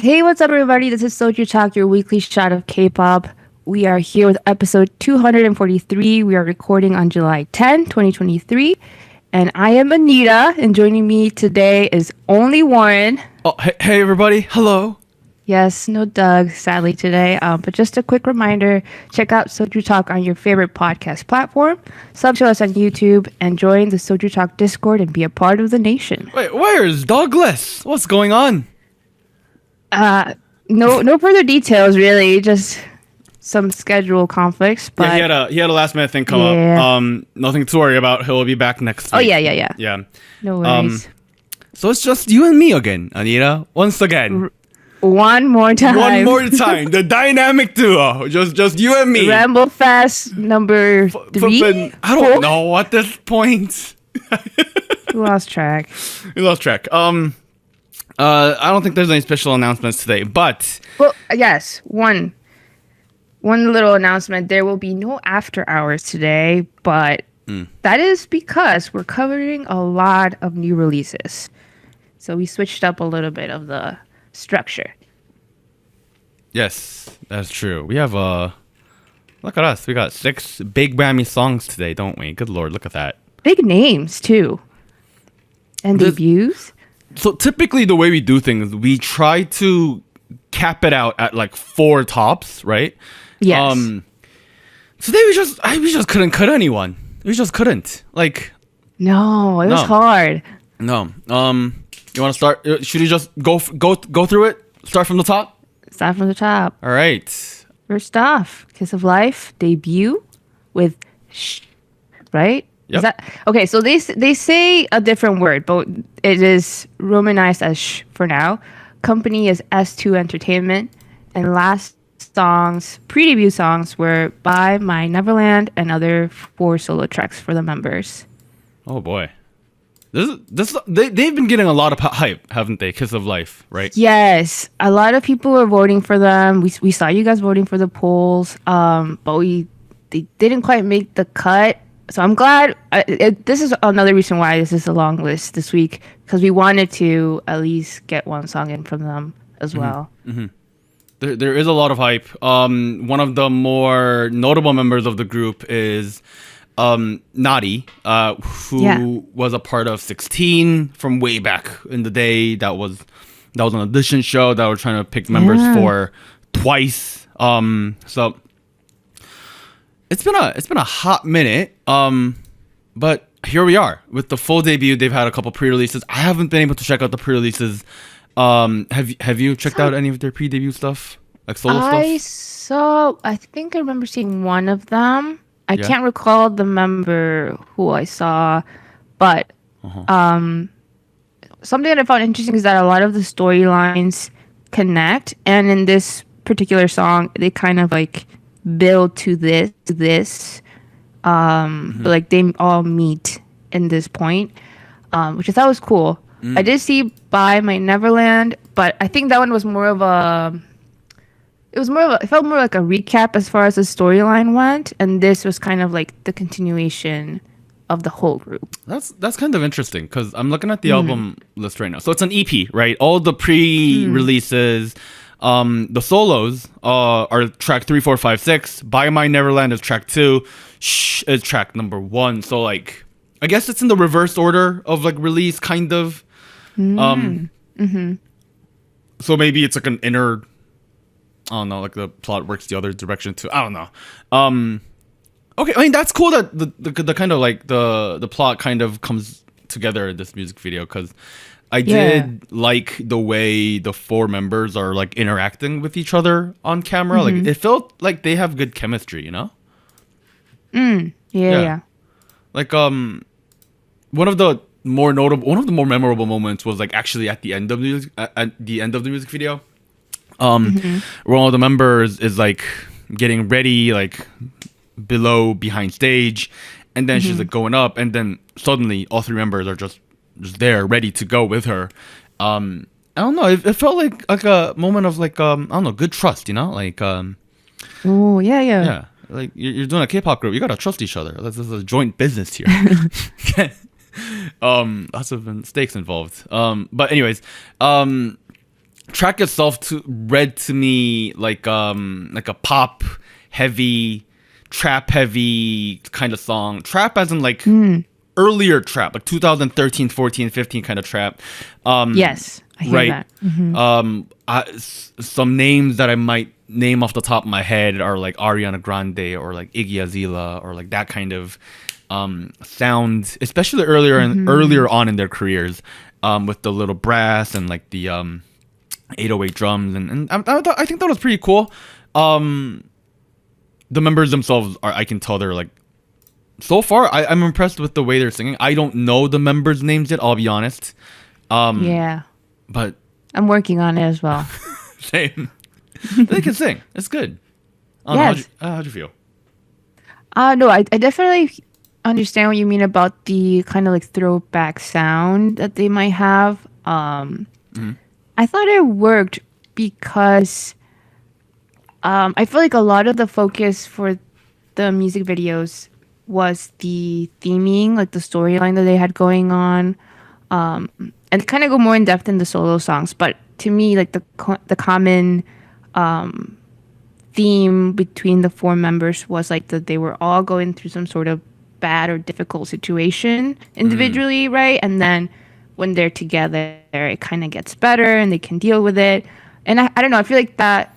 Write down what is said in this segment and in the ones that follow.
Hey, what's up, everybody? This is SojuTalk, your weekly shot of K-pop. We are here with episode 243. We are recording on July 10, 2023. And I am Anita, and joining me today is only Warren. Oh, hey everybody. Hello. Yes, no Doug, sadly, today. But just a quick reminder, check out SojuTalk on your favorite podcast platform, sub to us on YouTube, and join the SojuTalk Discord and be a part of the nation. Wait, where's Douglas? What's going on? No further details, really, just some schedule conflicts. But Yeah, he had a last minute thing come up. Nothing to worry about. He'll be back next week. Oh, yeah. Yeah. No worries. So it's just you and me again, Anita. Once again. One more time. One more time. The dynamic duo. Just you and me. Ramble Fest number 3? I don't know at this point. We lost track. I don't think there's any special announcements today, but Well, yes, one little announcement. There will be no after hours today, but that is because we're covering a lot of new releases. So we switched up a little bit of the structure. yes, that's true. We have look at us. We got 6 big Grammy songs today, don't we? Good Lord, look at that. Big names, too. And debuts. So typically the way we do things, we try to cap it out at like 4 tops, right? Yes. Today we just couldn't cut anyone. We just couldn't. Like No, it was hard. no. You want to start? Should you just go through it? Start from the top. Start from the top. All right. First off, Kiss of Life debut with Shhh, right? Yep. Is that okay? So they say a different word, but it is romanized as Shh for now. Company is S2 Entertainment, and last songs, pre-debut songs, were By My Neverland and other 4 solo tracks for the members. Oh boy. They've been getting a lot of hype, haven't they? Kiss of Life, right? Yes, a lot of people are voting for them. We saw you guys voting for the polls, but they didn't quite make the cut. So I'm glad. This is another reason why this is a long list this week, because we wanted to at least get one song in from them as well. Mm-hmm. There is a lot of hype. One of the more notable members of the group is Nadi, who was a part of 16 from way back in the day. That was an audition show that we're trying to pick members for twice. So it's been a hot minute. But here we are with the full debut. They've had a couple pre-releases. I haven't been able to check out the pre-releases. Have you checked out any of their pre-debut stuff, like solo stuff? I think I remember seeing one of them. I can't recall the member who I saw, but something that I found interesting is that a lot of the storylines connect, and in this particular song, they kind of like build to this. But like they all meet in this point, which I thought was cool. I did see By My Neverland, but I think that one was more of a. It felt more like a recap as far as the storyline went, and this was kind of like the continuation of the whole group. That's kind of interesting because I'm looking at the album list right now. So it's an EP, right? All the pre-releases, the solos are track 3, 4, 5, 6. By My Neverland is track 2. Shhh is track number 1. So like, I guess it's in the reverse order of like release, kind of. So maybe it's like an inner. I don't know, like the plot works the other direction too. I don't know. Okay, I mean that's cool that the kind of like the plot kind of comes together in this music video, because I did like the way the 4 members are like interacting with each other on camera. Like it felt like they have good chemistry, you know? Yeah. Like one of the more memorable moments was like actually at the end of the music video. Where one of the members is like getting ready, like behind stage, and then she's like going up, and then suddenly all 3 members are just there, ready to go with her. I don't know. It felt like a moment of like I don't know, good trust, you know, like Oh yeah. Like you're doing a K-pop group, you gotta trust each other. This is a joint business here. Lots of stakes involved. But anyways, track itself read to me like a pop heavy, trap heavy kind of song. Trap as in like earlier trap, like 2013, 14, 15 kind of trap. Yes, I hear that. Some names that I might name off the top of my head are like Ariana Grande or like Iggy Azalea or like that kind of sound, especially earlier on in their careers, with the little brass and like the 808 drums, and I think that was pretty cool. The members themselves I can tell they're like, so far I'm impressed with the way they're singing. I don't know the members' names yet, I'll be honest. Yeah, but I'm working on it as well. Same. They can sing. It's good. Yes. How'd you feel? No, I definitely understand what you mean about the kind of like throwback sound that they might have. I thought it worked because I feel like a lot of the focus for the music videos was the theming, like the storyline that they had going on, and kind of go more in depth in the solo songs. But to me, like the common theme between the four members was like that they were all going through some sort of bad or difficult situation individually, right? And then when they're together, it kind of gets better and they can deal with it. And I don't know, I feel like that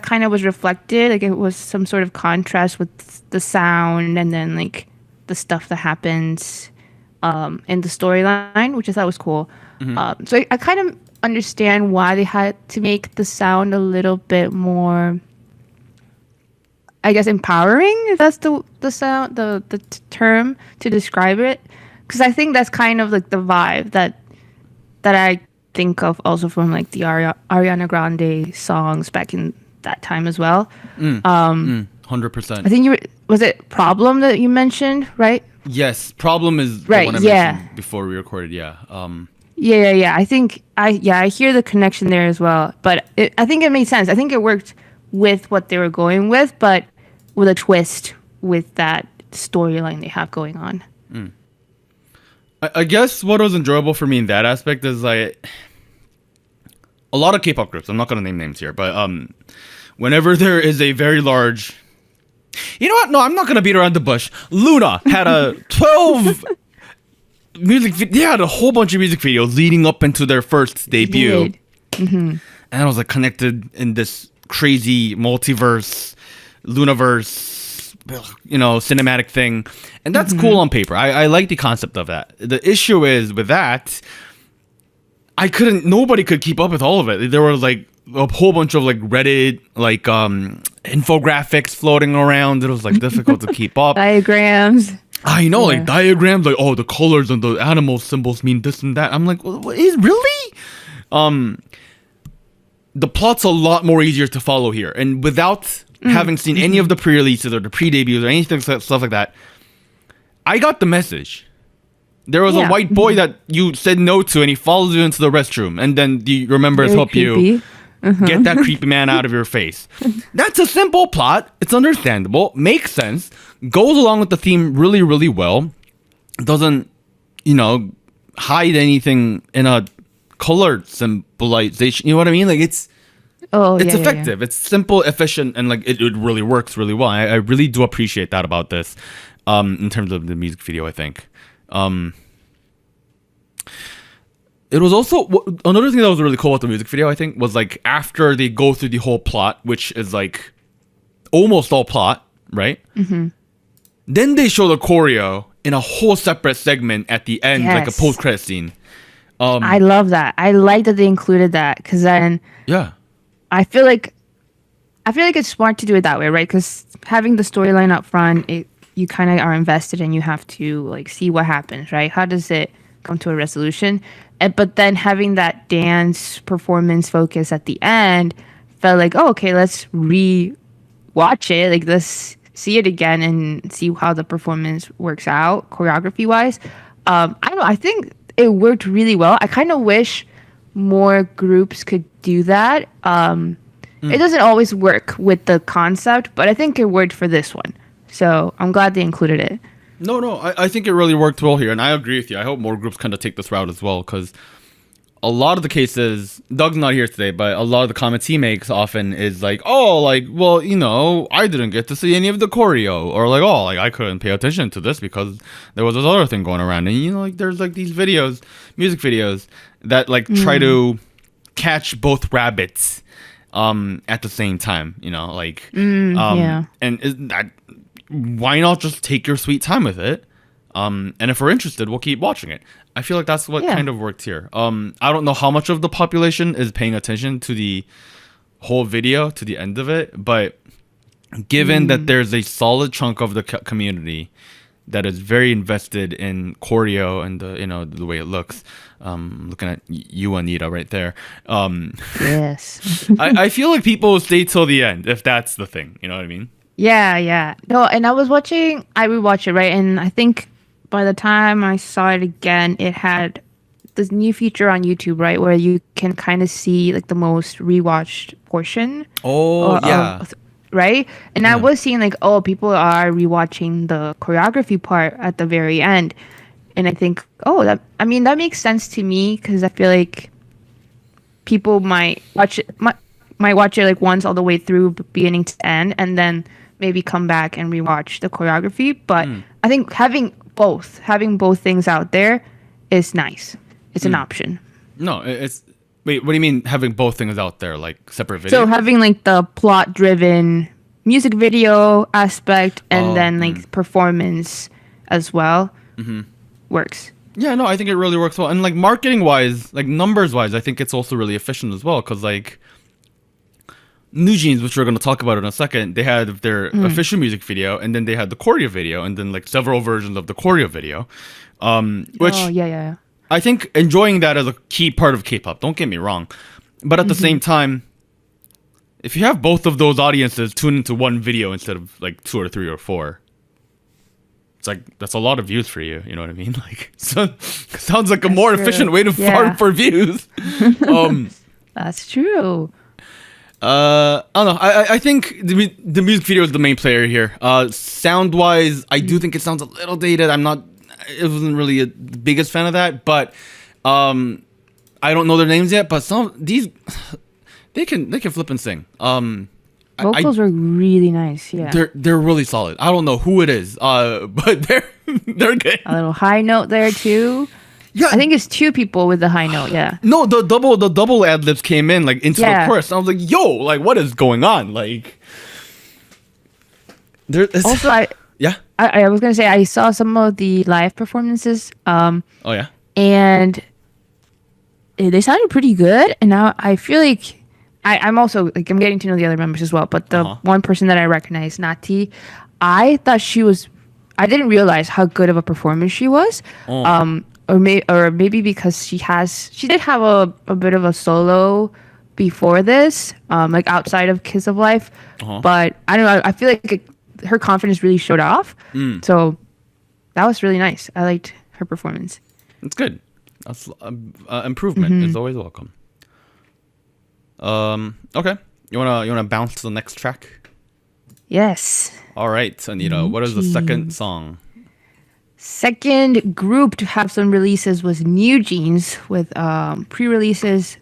kind of was reflected, like it was some sort of contrast with the sound and then like the stuff that happens in the storyline, which I thought was cool. So I kind of understand why they had to make the sound a little bit more, I guess, empowering, if that's the sound, the term to describe it, because I think that's kind of like the vibe that I think of also from like the Ariana Grande songs back in that time as well. 100%. I think was it Problem that you mentioned, right? Yes, Problem is right. The one I mentioned before we recorded. Yeah. Yeah. I think I hear the connection there as well, but I think it made sense. I think it worked with what they were going with, but with a twist with that storyline they have going on. I guess what was enjoyable for me in that aspect is like a lot of K-pop groups, I'm not going to name names here, but whenever there is a very large... You know what? No, I'm not going to beat around the bush. Luna had a 12 they had a whole bunch of music videos leading up into their first debut. And I was like connected in this crazy multiverse, Lunaverse, cinematic thing. And that's cool on paper. I like the concept of that. The issue is with that, nobody could keep up with all of it. There was like a whole bunch of like Reddit, like infographics floating around. It was like difficult to keep up. Diagrams. I know, like diagrams, like, oh, the colors and the animal symbols mean this and that. I'm like, what is really? The plot's a lot more easier to follow here. And without having seen any of the pre-releases or the pre-debuts or anything, stuff like that, I got the message. There was a white boy that you said no to, and he follows you into the restroom, and then you remember to help you get that creepy man out of your face. That's a simple plot. It's understandable, makes sense, goes along with the theme really, really well. Doesn't, hide anything in a color symbolization. You know what I mean? Like it's effective. Yeah. It's simple, efficient, and like it really works really well. I really do appreciate that about this, in terms of the music video. I think. It was also another thing that was really cool about the music video, I think, was like after they go through the whole plot, which is like almost all plot, right? Then they show the choreo in a whole separate segment at the end, like a post-credit scene. I love that. I like that they included that because then I feel like it's smart to do it that way, right? Because having the storyline up front, you kind of are invested and you have to like see what happens, right? How does it come to a resolution? But then having that dance performance focus at the end felt like, oh, okay, let's re-watch it. Like, let's see it again and see how the performance works out choreography-wise. I don't know. I think it worked really well. I kind of wish more groups could do that. It doesn't always work with the concept, but I think it worked for this one. So I'm glad they included it. No, I think it really worked well here, and I agree with you. I hope more groups kind of take this route as well, because a lot of the cases, Doug's not here today, but a lot of the comments he makes often is like, oh, like, well, you know, I didn't get to see any of the choreo, or like, oh, like I couldn't pay attention to this because there was this other thing going around. And you know, like there's like these videos, music videos that like try to catch both rabbits at the same time, you know, like and that, why not just take your sweet time with it? And if we're interested, we'll keep watching it. I feel like that's what kind of worked here. I don't know how much of the population is paying attention to the whole video, to the end of it, but given that there's a solid chunk of the community that is very invested in choreo and the way it looks, looking at you, Anita, right there. Yes. I feel like people will stay till the end if that's the thing. You know what I mean? Yeah. No, and I rewatched it, right? And I think by the time I saw it again, it had this new feature on YouTube, right, where you can kind of see like the most rewatched portion. Oh, yeah. Right? And I was seeing like, oh, people are rewatching the choreography part at the very end. And I think, that makes sense to me, because I feel like people might watch it like once all the way through, beginning to end, and then maybe come back and rewatch the choreography. But I think having both things out there is nice. It's an option. No, it's wait. What do you mean having both things out there, like separate videos? So having like the plot-driven music video aspect and then like performance as well works. Yeah, no, I think it really works well. And like marketing-wise, like numbers-wise, I think it's also really efficient as well, because like NewJeans, which we're going to talk about in a second, they had their official music video, and then they had the choreo video, and then like several versions of the choreo video, which I think enjoying that as a key part of K-pop. Don't get me wrong, but at the same time, if you have both of those audiences tune into one video instead of like 2 or 3 or 4, it's like that's a lot of views for you. You know what I mean? Like, sounds like a more efficient way to farm for views. That's true. I don't know. I think the music video is the main player here. Sound wise, I do think it sounds a little dated. I wasn't really a biggest fan of that, but I don't know their names yet. But some of these, they can flip and sing. Vocals are really nice. Yeah, they're really solid. I don't know who it is, but they're good. A little high note there too. Yeah, I think it's 2 people with the high note. Yeah. No, the double ad libs came in like into the chorus. And I was like, "Yo, like, what is going on?" Like, also, I was gonna say I saw some of the live performances. And they sounded pretty good. And now I feel like I'm also like I'm getting to know the other members as well. But the one person that I recognize, Nati, I thought I didn't realize how good of a performance she was. Or maybe because she did have a bit of a solo before this, like outside of Kiss of Life. But I don't know. I feel like her confidence really showed off. So that was really nice. I liked her performance. It's good. That's improvement is always welcome. Okay. You wanna bounce to the next track? Yes. All right, Anita. What is the second song? Second group to have some releases was NewJeans with pre-releases.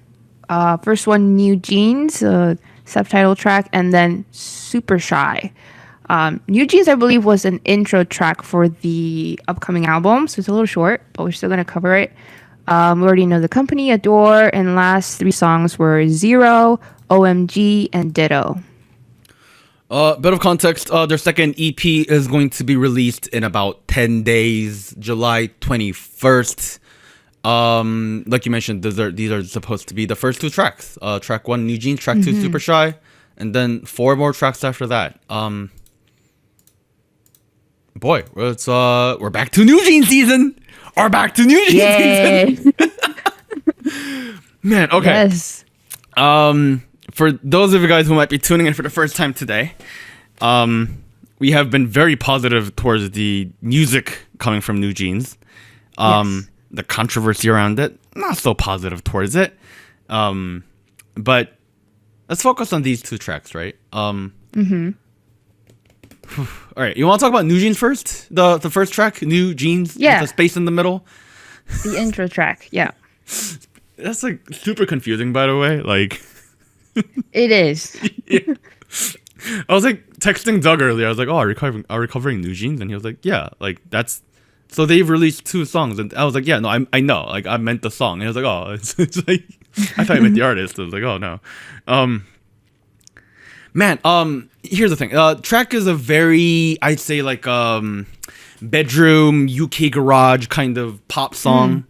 First one, NewJeans, subtitle track, and then Super Shy. NewJeans, I believe, was an intro track for the upcoming album, so it's a little short, but we're still going to cover it. We already know the company, Adore, and last 3 songs were Zero, OMG, and Ditto. Bit of context, their second EP is going to be released in about 10 days, July 21st. Like you mentioned, these are supposed to be the first 2 tracks. Track 1, NewJeans, track 2, Super Shy, and then 4 more tracks after that. Boy, we're back to NewJeans season! We're back to NewJeans season! Man, okay. Yes. For those of you guys who might be tuning in for the first time today, we have been very positive towards the music coming from NewJeans. The controversy around it, not so positive towards it. But let's focus on these 2 tracks, right? All right, you want to talk about NewJeans first? The first track, NewJeans, with the space in the middle? The intro track, yeah. That's like super confusing, by the way. Like, It is. yeah. I was like texting Doug earlier. I was like, "Oh, are we covering NewJeans?" And he was like, "Yeah, like that's." So they've released 2 songs, and I was like, "Yeah, no, I know, like I meant the song." And he was like, "Oh, it's like I thought you meant the artist." I was like, "Oh no." Man, here's the thing. Track is a very, I'd say, like bedroom UK garage kind of pop song.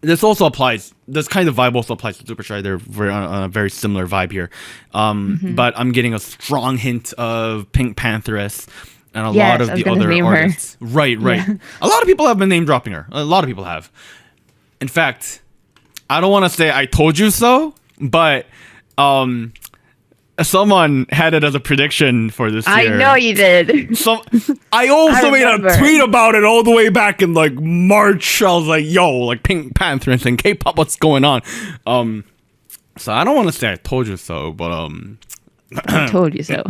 This also applies. This kind of vibe also applies to Super Shy. They're on a very similar vibe here. But I'm getting a strong hint of Pink Pantheress and a lot of the other artists. Right. Yeah. A lot of people have been name dropping her. A lot of people have. In fact, I don't want to say I told you so, but someone had it as a prediction for this year. I know you did. I also made a tweet about it all the way back in like March. I was like, "Yo, like Pink Pantheress and K-pop, what's going on?" So I don't want to say I told you so, but I told you so.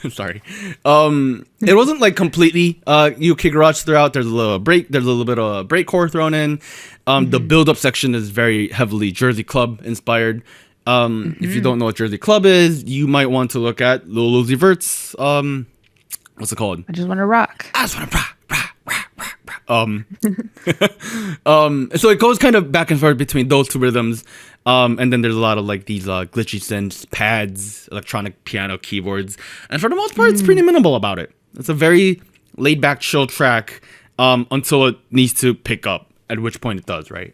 Sorry. It wasn't like completely UK garage throughout. There's a little break. There's a little bit of breakcore thrown in. The build-up section is very heavily Jersey Club inspired. If you don't know what Jersey Club is, you might want to look at Lil Uzi Vert's what's it called? I just want to rock. I just want to rock. So it goes kind of back and forth between those 2 rhythms. And then there's a lot of like these glitchy synths, pads, electronic piano, keyboards, and for the most part, it's pretty minimal about it. It's a very laid back, chill track until it needs to pick up, at which point it does, right?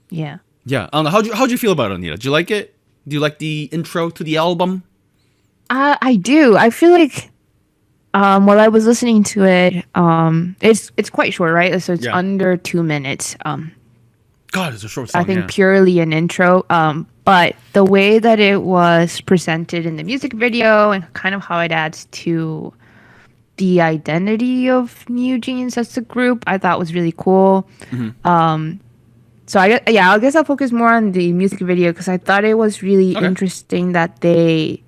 Yeah. Yeah. How'd you feel about it, Anita? Did you like it? Do you like the intro to the album? I do. I feel like while I was listening to it, it's quite short, right? So it's under 2 minutes. God, it's a short song. I think purely an intro. But the way that it was presented in the music video and kind of how it adds to the identity of NewJeans as a group, I thought was really cool. So I guess I'll focus more on the music video because I thought it was really interesting that they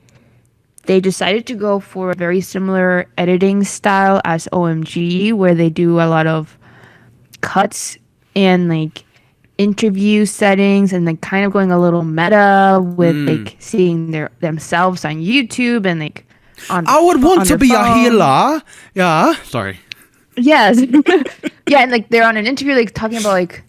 decided to go for a very similar editing style as OMG, where they do a lot of cuts and like interview settings and like kind of going a little meta with like seeing themselves on YouTube and like on I would want to be phone. a healer. Yeah. Sorry. Yes. Yeah, and like they're on an interview like talking about like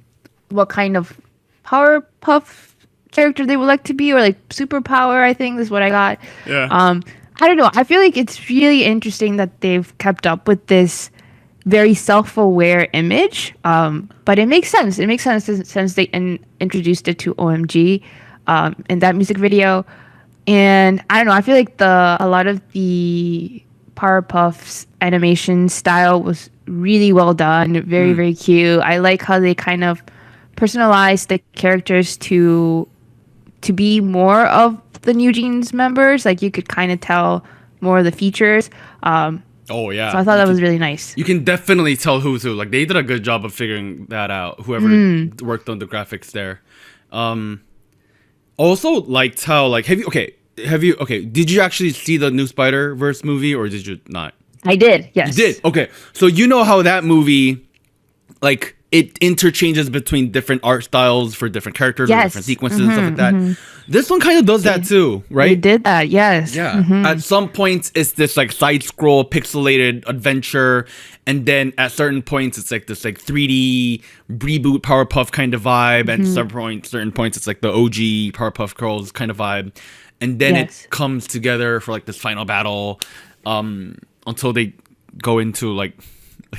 what kind of Powerpuff character they would like to be, or like superpower, I think is what I got. Yeah. I don't know. I feel like it's really interesting that they've kept up with this very self-aware image. But it makes sense. It makes sense since they introduced it to OMG in that music video. And I don't know. I feel like a lot of the Powerpuff's animation style was really well done. Very, very cute. I like how they kind of personalized the characters to be more of the NewJeans members. Like you could kind of tell more of the features. Oh yeah. So I thought that was really nice. You can definitely tell who's who. Like they did a good job of figuring that out. Whoever worked on the graphics there. Also liked how like did you actually see the new Spider-Verse movie or did you not? I did. Yes. You did. Okay. So you know how that movie like it interchanges between different art styles for different characters or different sequences and stuff like that. This one kind of does that too, right? They did that, yes. Yeah. At some points, it's this like side scroll pixelated adventure, and then at certain points, it's like this like 3D reboot Powerpuff kind of vibe. And certain points, it's like the OG Powerpuff Girls kind of vibe, and then it comes together for like this final battle, until they go into like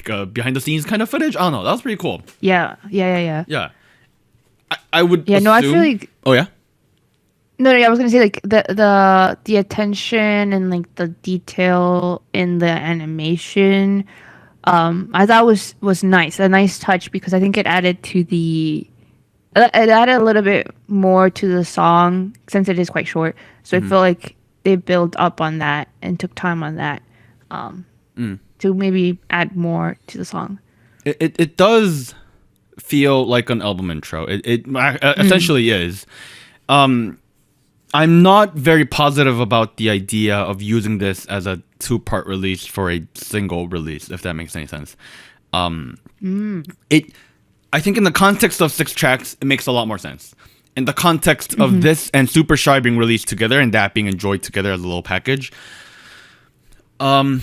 a behind the scenes kind of footage. I don't know. That was pretty cool. Yeah. Yeah. I would. Yeah. assume... No, I feel like. Oh yeah. No, I was gonna say like the attention and like the detail in the animation, I thought was nice, a nice touch because I think it added a little bit more to the song since it is quite short. So I feel like they built up on that and took time on that, to maybe add more to the song. It does feel like an album intro. It essentially is. I'm not very positive about the idea of using this as a 2-part release for a single release, if that makes any sense. I think in the context of 6 tracks, it makes a lot more sense. In the context of this and Super Shy being released together and that being enjoyed together as a little package, I'm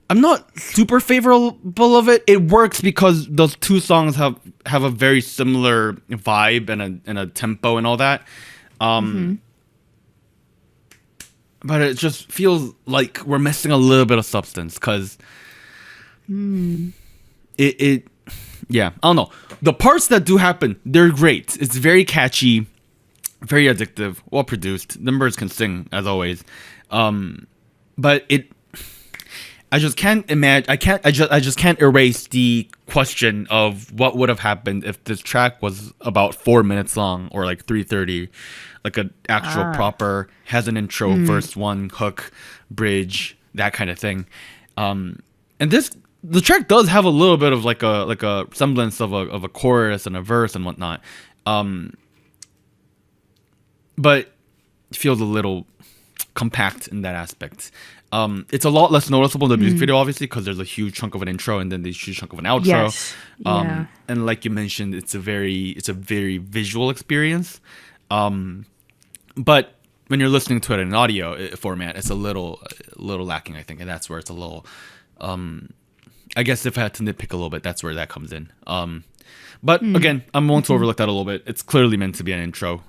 not super favorable of it. It works because those 2 songs have a very similar vibe and a tempo and all that. But it just feels like we're missing a little bit of substance because yeah, I don't know. The parts that do happen, they're great. It's very catchy, very addictive, well produced. The members can sing as always. But I just can't imagine. I just can't erase the question of what would have happened if this track was about 4 minutes long or like 3:30, like an actual proper has an intro, verse 1, hook, bridge, that kind of thing. And the track does have a little bit of like a semblance of a chorus and a verse and whatnot, but it feels a little compact in that aspect. It's a lot less noticeable in the music video, obviously, because there's a huge chunk of an intro and then there's a huge chunk of an outro. Yes. Yeah. And like you mentioned, it's a very visual experience. But when you're listening to it in audio format, it's a little lacking, I think, and that's where it's a little. I guess if I had to nitpick a little bit, that's where that comes in. But again, I'm willing to overlook that a little bit. It's clearly meant to be an intro.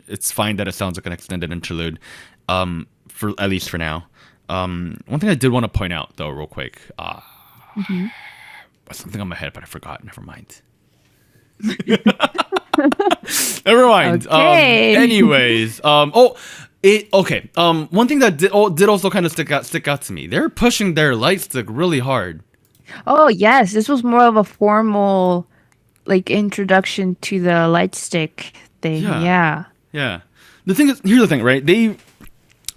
It's fine that it sounds like an extended interlude, for at least for now. One thing I did want to point out, though, real quick. Something on my head, but I forgot. Never mind. Never mind. Okay. Anyways, one thing that did also kind of stick out to me. They're pushing their light stick really hard. Oh yes, this was more of a formal, like, introduction to the light stick thing. Yeah. The thing is, here's the thing, right?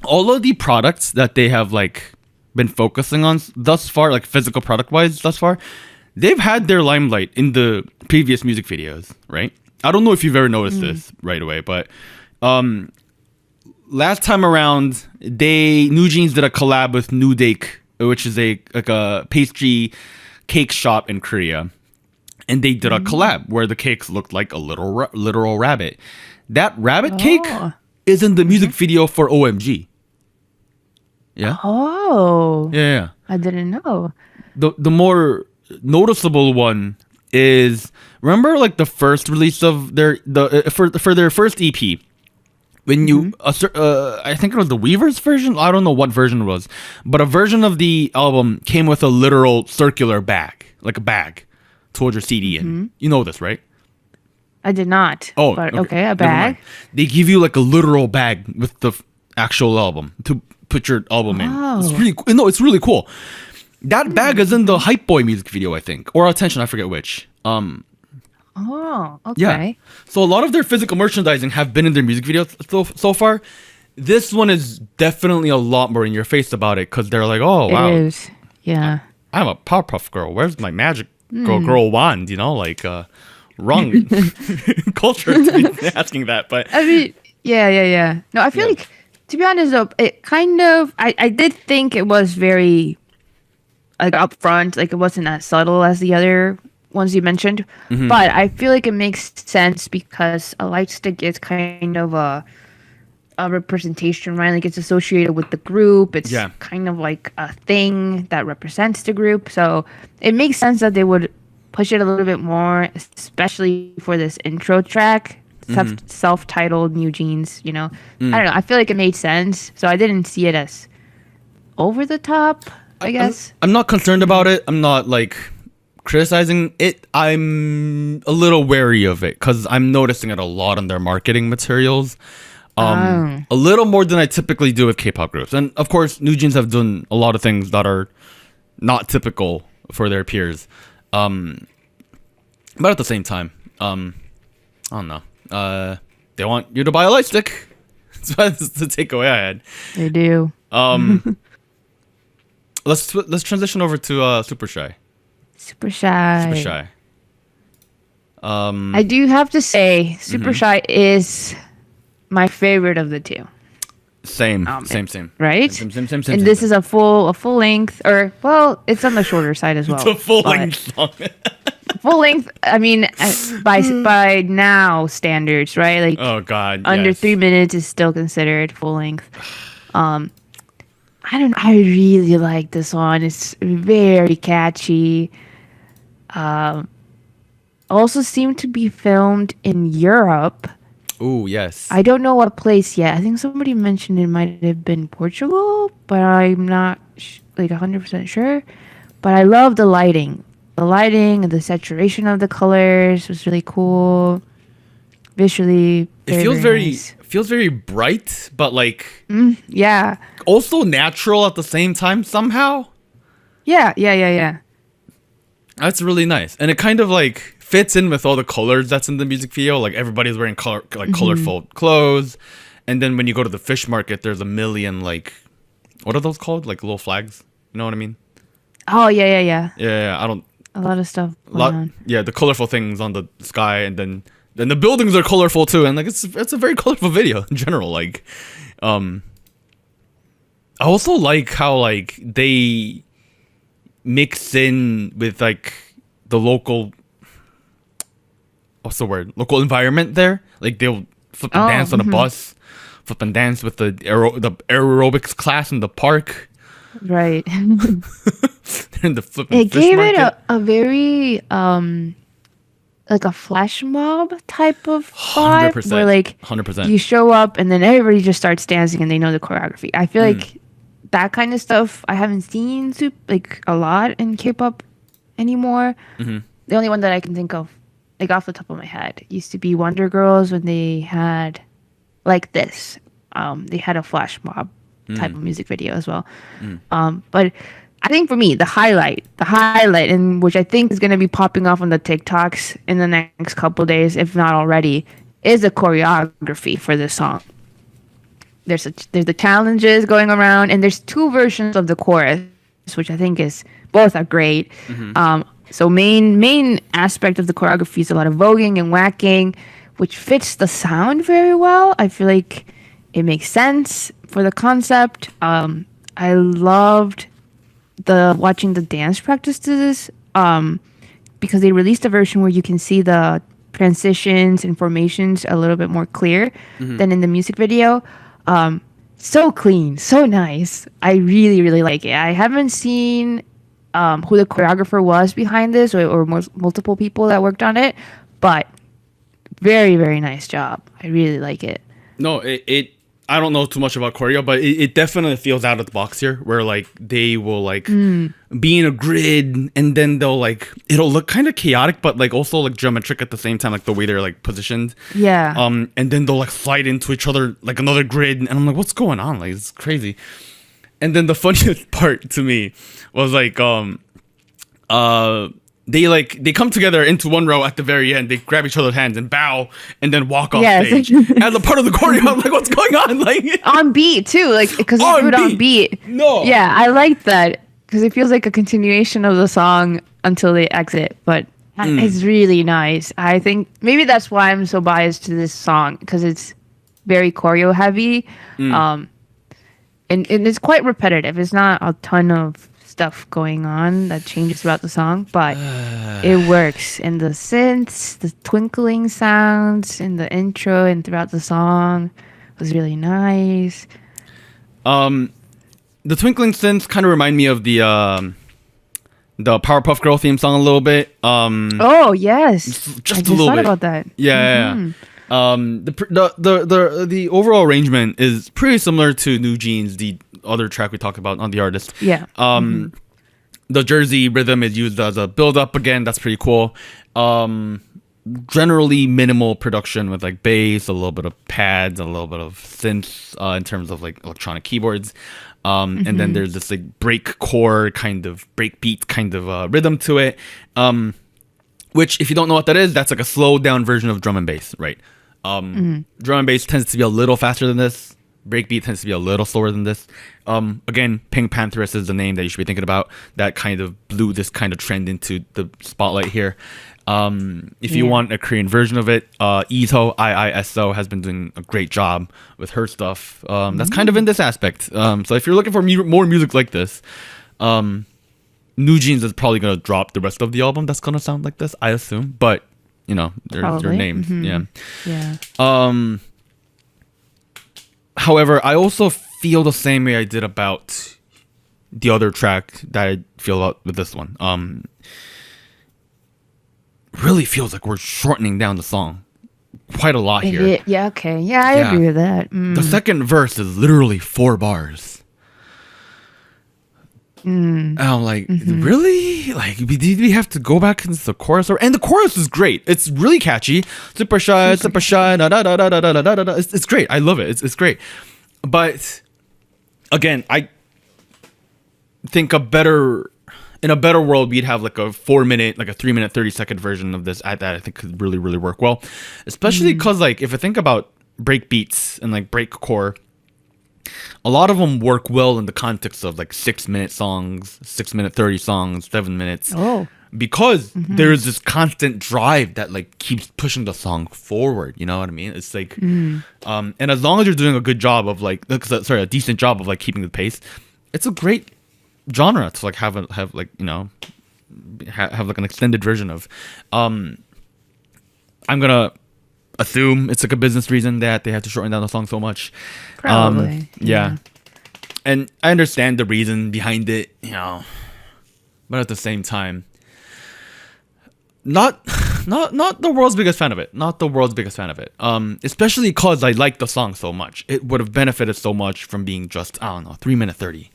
All of the products that they have like been focusing on thus far, like physical product wise thus far, they've had their limelight in the previous music videos, right? I don't know if you've ever noticed this right away, but last time around, NewJeans did a collab with NewDake, which is a pastry cake shop in Korea, and they did a collab where the cakes looked like a literal rabbit. That rabbit cake is in the music video for OMG. Yeah. Oh. Yeah. I didn't know. The more noticeable one is, remember like the first release of their first EP, when you I think it was the Weavers version. I don't know what version it was, but a version of the album came with a literal circular bag, like a bag, to hold your CD in. You know this, right? I did not. Oh, but okay. A bag. They give you like a literal bag with the actual album to put your album in. It's really cool. That bag is in the Hype Boy music video, I think, or Attention, I forget which. Oh, okay. Yeah. So a lot of their physical merchandising have been in their music videos so far. This one is definitely a lot more in your face about it, because they're like, oh wow, it is. Yeah. I'm a Powerpuff Girl. Where's my magic girl wand? You know, like wrong culture to be asking that, but I mean, yeah. No, I feel like, to be honest though, it kind of, I did think it was very like upfront, like it wasn't as subtle as the other ones you mentioned, but I feel like it makes sense because a light stick is kind of a representation, right? Like it's associated with the group. It's kind of like a thing that represents the group, so it makes sense that they would push it a little bit more, especially for this intro track, self-titled NewJeans. You know, I don't know. I feel like it made sense, so I didn't see it as over the top, I guess. I'm not concerned about it. I'm not like criticizing it. I'm a little wary of it because I'm noticing it a lot on their marketing materials. A little more than I typically do with K-pop groups. And of course, NewJeans have done a lot of things that are not typical for their peers. But at the same time, I don't know. They want you to buy a light stick. That's the takeaway I had. They do. Let's transition over to Super Shy. Super Shy. I do have to say, Super Shy is my favorite of the two. Same. Right? Same. And this is a full length, or well, it's on the shorter side as well. It's a full length song. full length. I mean, by now standards, right? Like, oh god, under yes. 3 minutes is still considered full length. I really like this one. It's very catchy. Also seemed to be filmed in Europe. Oh yes. I don't know what place yet. I think somebody mentioned it might have been Portugal, but I'm not like 100% sure. But I love the lighting. The lighting and the saturation of the colors was really cool. Visually, it feels very nice. feels very bright, but like yeah, also natural at the same time somehow. Yeah. That's really nice, and it kind of like fits in with all the colors that's in the music video. Like everybody's wearing colorful clothes, and then when you go to the fish market, there's a million like, what are those called? Like little flags. You know what I mean? Oh yeah. Yeah. I don't. A lot of stuff. On. Yeah, the colorful things on the sky, and then the buildings are colorful too, and like it's a very colorful video in general. Like, I also like how like they mix in with like the local, what's the word? Local environment there. Like they'll flip and dance on a bus, flip and dance with the aerobics class in the park. Right. In the flipping it fish gave market. it a very like a flash mob type of vibe 100%, where like 100%. you show up and then everybody just starts dancing and they know the choreography. I feel like that kind of stuff I haven't seen like a lot in K-pop anymore. The only one that I can think of like off the top of my head used to be Wonder Girls when they had like this. They had a flash mob type of music video as well. But I think for me, the highlight, and which I think is going to be popping off on the TikToks in the next couple days, if not already, is the choreography for this song. There's the challenges going around, and there's 2 versions of the chorus, which I think both are great. So main aspect of the choreography is a lot of voguing and whacking, which fits the sound very well. I feel like it makes sense for the concept. I loved watching the dance practice to this because they released a version where you can see the transitions and formations a little bit more clear than in the music video. So clean, so nice. I really like it. I haven't seen who the choreographer was behind this or multiple people that worked on it, but very, very nice job. I really like it. No, I don't know too much about choreo, but it definitely feels out of the box here, where like they will like be in a grid, and then it'll look kind of chaotic, but like also like geometric at the same time, like the way they're like positioned. Yeah. And then they'll like slide into each other like another grid, and I'm like, what's going on? Like it's crazy. And then the funniest part to me was like they come together into one row at the very end. They grab each other's hands and bow, and then walk off stage as a part of the choreo. I'm like, what's going on? Like on beat too, like because they do it on beat. No, yeah, I like that because it feels like a continuation of the song until they exit. But it's really nice. I think maybe that's why I'm so biased to this song because it's very choreo heavy, and it's quite repetitive. It's not a ton of stuff going on that changes throughout the song, but it works. And the synths, the twinkling sounds in the intro and throughout the song was really nice. The twinkling synths kind of remind me of the Powerpuff Girl theme song a little bit. Oh yes, just a little bit about that. Yeah. The overall arrangement is pretty similar to NewJeans, the other track we talked about on The Artist. Yeah. The Jersey rhythm is used as a build up again. That's pretty cool. Generally minimal production with like bass, a little bit of pads, a little bit of synths in terms of like electronic keyboards. And then there's this like break chord kind of break beat kind of rhythm to it. Which if you don't know what that is, that's like a slowed down version of drum and bass, right? Drum and bass tends to be a little faster than this. Breakbeat tends to be a little slower than this. Again, Pink Pantheress is the name that you should be thinking about. That kind of blew this kind of trend into the spotlight here. If you want a Korean version of it, IISO has been doing a great job with her stuff. That's kind of in this aspect. So if you're looking for more music like this, NewJeans is probably gonna drop the rest of the album that's gonna sound like this, I assume. But their names, Yeah. However, I also feel the same way I did about the other track that I feel about with this one. Really feels like we're shortening down the song quite a lot here. Yeah. Okay. Yeah, I agree with that. The second verse is literally 4 bars. And I'm like, really? Like, did we have to go back into the chorus? And the chorus is great. It's really catchy. Super shy, da da da da da da da da. It's great. I love it. It's great. But again, I think in a better world, we'd have like a 4-minute, like a 3-minute, 30-second version of this. That I think could really, really work well. Especially because, like, if I think about break beats and like breakcore, a lot of them work well in the context of like 6-minute songs, 6-minute 30 songs, 7 minutes. Oh. Because there's this constant drive that like keeps pushing the song forward. You know what I mean? It's like, and as long as you're doing a good job of like, a decent job of like keeping the pace, it's a great genre to like have like have like an extended version of. I'm gonna assume it's like a business reason that they had to shorten down the song so much. Probably. Yeah. And I understand the reason behind it, but at the same time, not the world's biggest fan of it. Not the world's biggest fan of it. Especially because I like the song so much. It would have benefited so much from being just, 3-minute 30.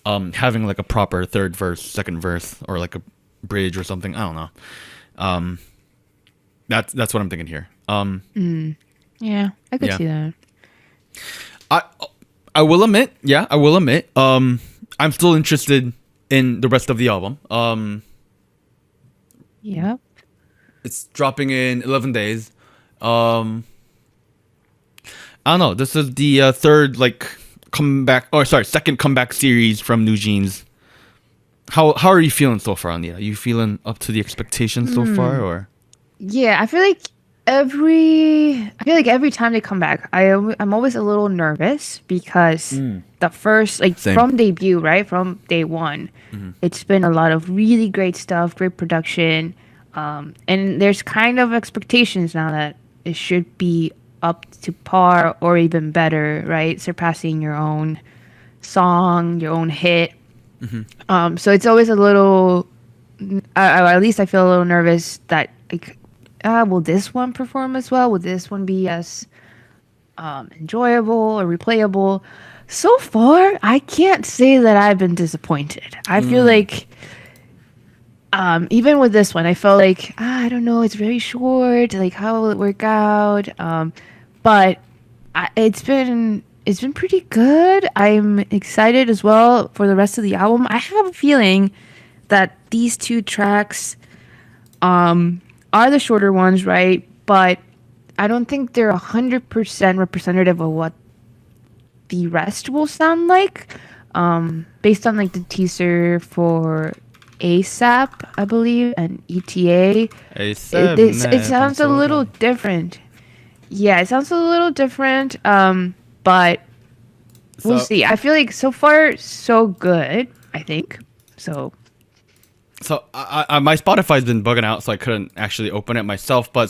Having like a proper third verse, second verse, or like a bridge or something. I don't know. That's what I'm thinking here. Yeah, I could see that. I will admit, I'm still interested in the rest of the album. Yep. It's dropping in 11 days. I don't know. This is the second comeback series from NewJeans. How are you feeling so far, Anita? Are you feeling up to the expectations so far, or? Yeah, I feel like every time they come back, I'm always a little nervous because the first from debut, right, from day one, it's been a lot of really great stuff, great production, and there's kind of expectations now that it should be up to par or even better, right, surpassing your own song, your own hit. So it's always a little, at least I feel a little nervous that like, will this one perform as well? Will this one be as enjoyable or replayable? So far, I can't say that I've been disappointed. I feel like even with this one, I felt like, I don't know, it's very short. Like, how will it work out? But it's been pretty good. I'm excited as well for the rest of the album. I have a feeling that these 2 tracks are the shorter ones, right? But I don't think they're 100% representative of what the rest will sound like. Based on like the teaser for ASAP, I believe, and ETA, it sounds a little different. Yeah, it sounds a little different. But we'll see. I feel like so far so good. I think so. So my Spotify's been bugging out, so I couldn't actually open it myself. But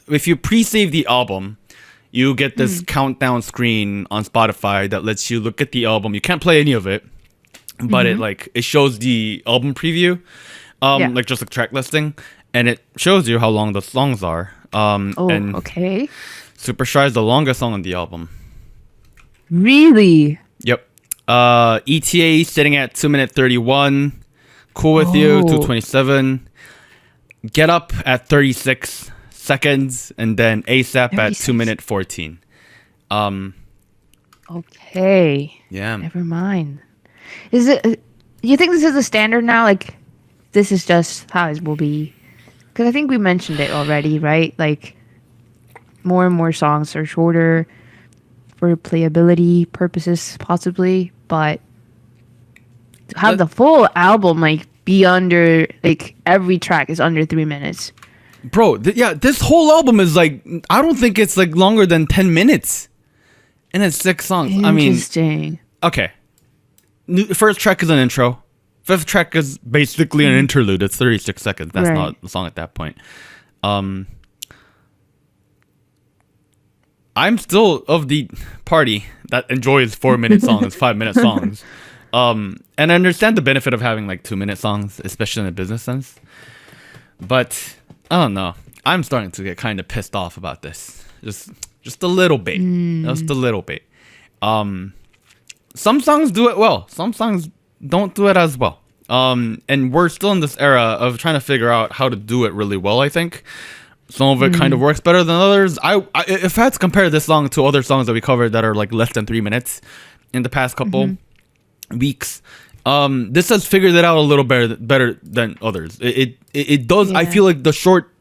if you pre-save the album, you get this countdown screen on Spotify that lets you look at the album. You can't play any of it, but it shows the album preview, like just a track listing, and it shows you how long the songs are. Okay. Super Shy is the longest song on the album. Really? Yep. ETA sitting at 2-minute 31. Cool With You, 2:27. Get Up at 36 seconds, and then ASAP at 2-minute 14. Okay. Yeah. Never mind. Is it? You think this is the standard now? Like, this is just how it will be? Because I think we mentioned it already, right? Like, more and more songs are shorter for playability purposes, possibly, but to have the full album like be under, like, every track is under 3 minutes. Bro, this whole album is like, I don't think it's like longer than 10 minutes. And it's 6 songs. Interesting. Okay. First track is an intro. Fifth track is basically an interlude. It's 36 seconds. That's not a song at that point. I'm still of the party that enjoys 4-minute songs, 5-minute songs. And I understand the benefit of having like 2-minute songs, especially in a business sense. But I don't know. I'm starting to get kind of pissed off about this. Just a little bit. Just a little bit. Some songs do it well. Some songs don't do it as well. And we're still in this era of trying to figure out how to do it really well, I think. Some of it kind of works better than others. If I had to compare this song to other songs that we covered that are like less than 3 minutes in the past couple weeks, this has figured it out a little better than others. It does. I feel like the short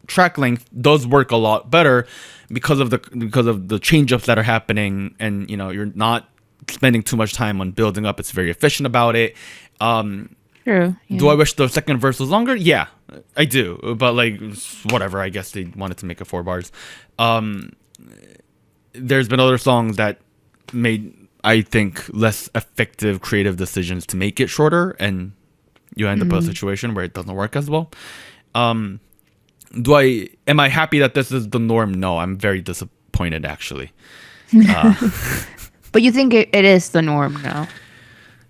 track length does work a lot better because of the change-ups that are happening, and you're not spending too much time on building up. It's very efficient about it. True. Yeah. Do I wish the second verse was longer? Yeah, I do. But like, whatever. I guess they wanted to make it 4 bars. There's been other songs that made, I think, less effective creative decisions to make it shorter, and you end up in a situation where it doesn't work as well. Am I happy that this is the norm? No, I'm very disappointed actually. But you think it is the norm now?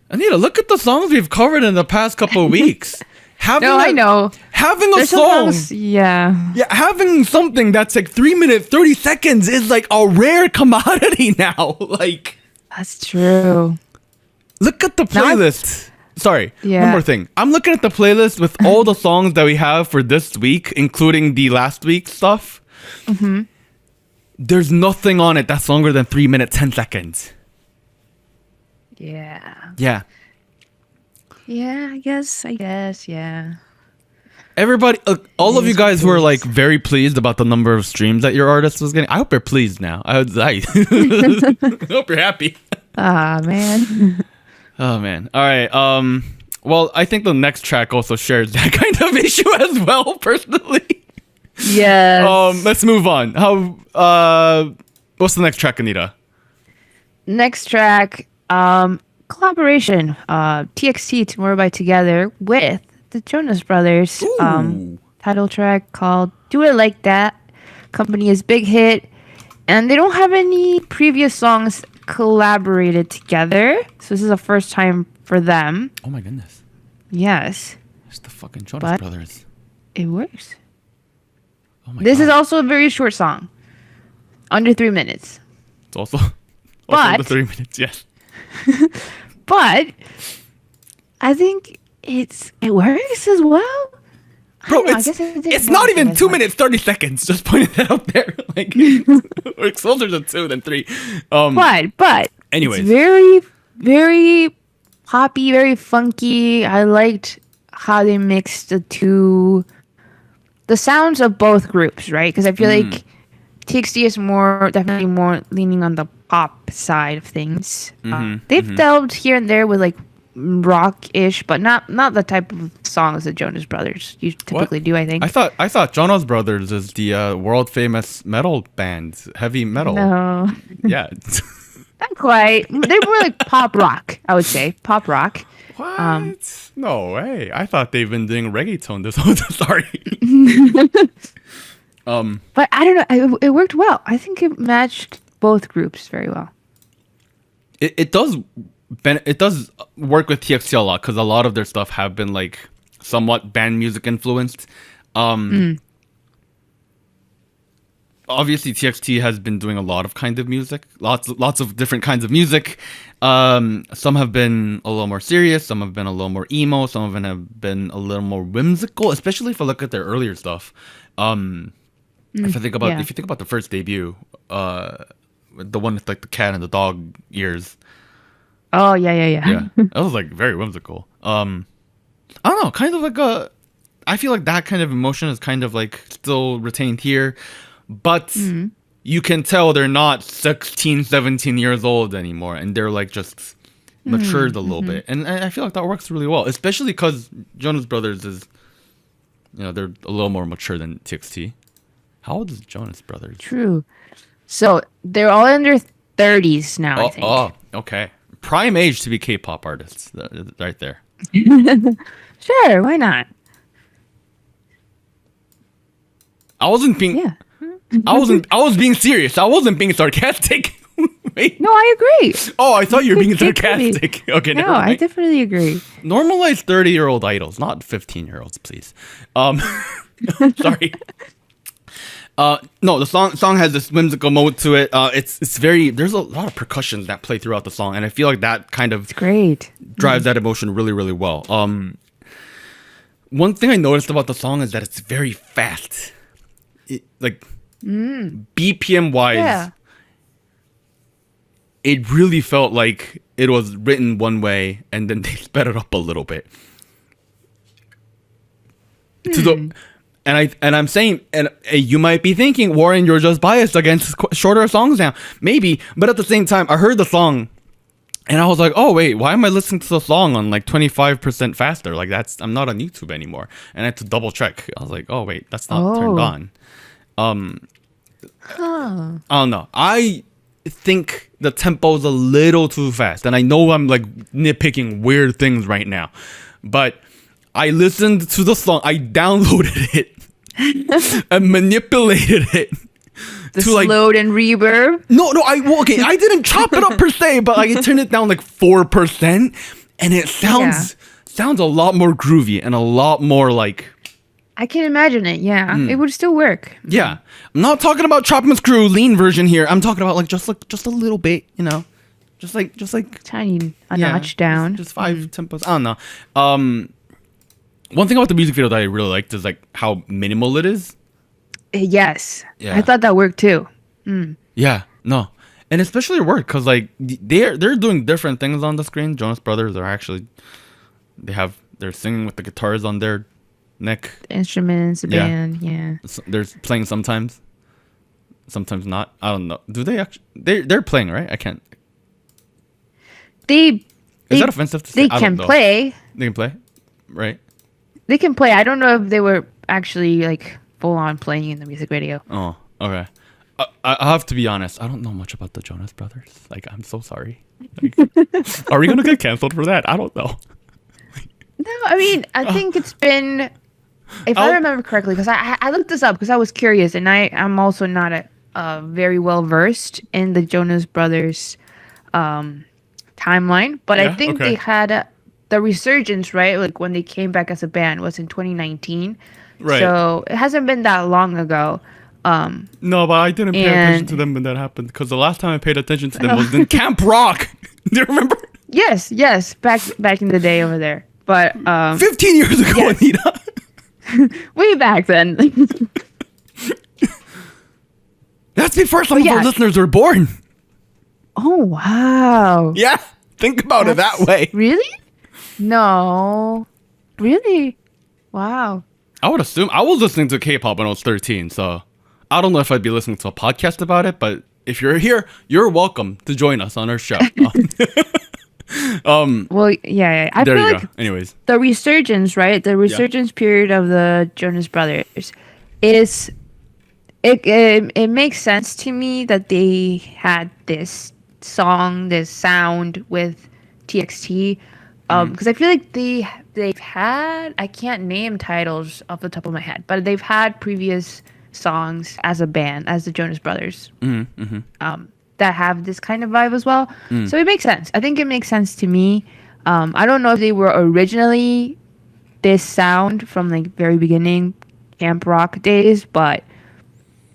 Anita, look at the songs we've covered in the past couple of weeks. I know. Having There's song, yeah, having something that's like 3 minutes, 30 seconds is like a rare commodity now. Like, that's true. Look at the playlist. Sorry, Yeah. one more thing. I'm looking at the playlist with all the songs that we have for this week, including the last week's stuff. There's nothing on it that's longer than 3 minutes, 10 seconds. Yeah. Yeah. Yeah, I guess, yeah. Everybody, all of you guys who are like very pleased about the number of streams that your artist was getting, I hope you're pleased now. I hope you're happy. Ah, man. Oh man. All right. Well, I think the next track also shares that kind of issue as well, personally. Yes. Let's move on. What's the next track, Anita? Next track, collaboration, TXT, Tomorrow by Together with the Jonas Brothers. Title track called Do It Like That. Company is big hit, and they don't have any previous songs collaborated together, so this is the first time for them. Oh my goodness. Yes. It's the fucking Jonas Brothers. It works. Oh my This God. is also a very short song. Under 3 minutes. It's also But- the 3 minutes, yes. But I think it works as well. Bro, I guess it didn't it's not work even as 2 much. minutes, 30 seconds. Just pointing that out there. Like, it's closer to 2 than 3. But anyways. it's very, very poppy, very funky. I liked how they mixed the sounds of both groups, right? Because I feel like TXT is definitely more leaning on the pop side of things. They've delved here and there with like rock-ish, but not the type of songs that Jonas Brothers typically do, I think. I thought Jonas Brothers is the world famous metal band, heavy metal. No, Yeah. not quite. They're more like pop rock, I would say. Pop rock. What? No way. I thought they've been doing reggaeton this whole time. Sorry. But I don't know. It worked well. I think it matched both groups very well. It does work with TXT a lot because a lot of their stuff have been like somewhat band music influenced. Obviously TXT has been doing a lot of kind of music, lots of different kinds of music. Some have been a little more serious, some have been a little more emo, some of them have been a little more whimsical, especially if I look at their earlier stuff. If you think about the first debut, the one with like the cat and the dog ears. Oh yeah. Yeah, that was like very whimsical. I don't know, kind of like I feel like that kind of emotion is kind of like still retained here, but you can tell they're not 16, 17 years old anymore, and they're like just matured a little bit, and I feel like that works really well, especially because Jonas Brothers is, they're a little more mature than TXT. How old is Jonas Brothers? True. So they're all in their 30s now, I think. Oh, okay. prime age to be K-pop artists, right there. Sure, why not? I wasn't being. Yeah. I was being serious. I wasn't being sarcastic. Wait. No, I agree. Oh, I thought you were being sarcastic. Okay, No, never mind. I definitely agree. Normalize 30-year-old idols, not 15-year-olds, please. Sorry. No, the song has this whimsical mode to it. It's very, there's a lot of percussions that play throughout the song, and I feel like that kind of Great. drives that emotion really, really well. One thing I noticed about the song is that it's very fast. BPM wise, it really felt like it was written one way and then they sped it up a little bit. I'm saying, and you might be thinking, Warren, you're just biased against shorter songs now. Maybe, but at the same time, I heard the song and I was like, oh wait, why am I listening to the song on like 25% faster? Like I'm not on YouTube anymore. And I had to double check. I was like, oh wait, that's not turned on. I don't know. I think the tempo is a little too fast, and I know I'm like nitpicking weird things right now, but I listened to the song. I downloaded it and manipulated it to slowed and reverb. No, I didn't chop it up per se, but I turned it down like 4%, and it sounds a lot more groovy and a lot more like. I can imagine it. Yeah, it would still work. Yeah, I'm not talking about Chop and Screw lean version here. I'm talking about like just a little bit, just like tiny notch down, just 5 tempos. I don't know. One thing about the music video that I really liked is like how minimal it is. Yes, yeah. I thought that worked too. Yeah, no, and especially it worked because like they're doing different things on the screen. Jonas Brothers are actually they're singing with the guitars on their neck, the instruments, the band, they're playing sometimes not. I don't know, do they actually they're playing, right? I can't. Is that offensive to say? They can play, right? They can play. I don't know if they were actually like full on playing in the music video. Oh, okay. I have to be honest, I don't know much about the Jonas Brothers. Like, I'm so sorry. Like, are we gonna get canceled for that? I don't know. No, I mean, I think it's been, if I remember correctly, because I looked this up because I was curious, and I'm also not very well versed in the Jonas Brothers timeline, but I think they had the resurgence, right? Like when they came back as a band was in 2019. Right. So it hasn't been that long ago. No, but I didn't pay attention to them when that happened because the last time I paid attention to them was in Camp Rock. Do you remember? Yes, back in the day over there. But 15 years ago, yes. Anita. Way back then. That's before some of our listeners were born. Oh wow. Yeah, think about it that way. Really? No. Really? Wow. I would assume I was listening to K-pop when I was 13, so I don't know if I'd be listening to a podcast about it, but if you're here, you're welcome to join us on our show. Well, yeah. I there feel you like go. Anyways, the resurgence, right? The resurgence period of the Jonas Brothers is it makes sense to me that they had this song, this sound with TXT, because I feel like they've had, I can't name titles off the top of my head, but they've had previous songs as a band, as the Jonas Brothers. That have this kind of vibe as well. So it makes sense. I think it makes sense to me. I don't know if they were originally this sound from like very beginning Camp Rock days, but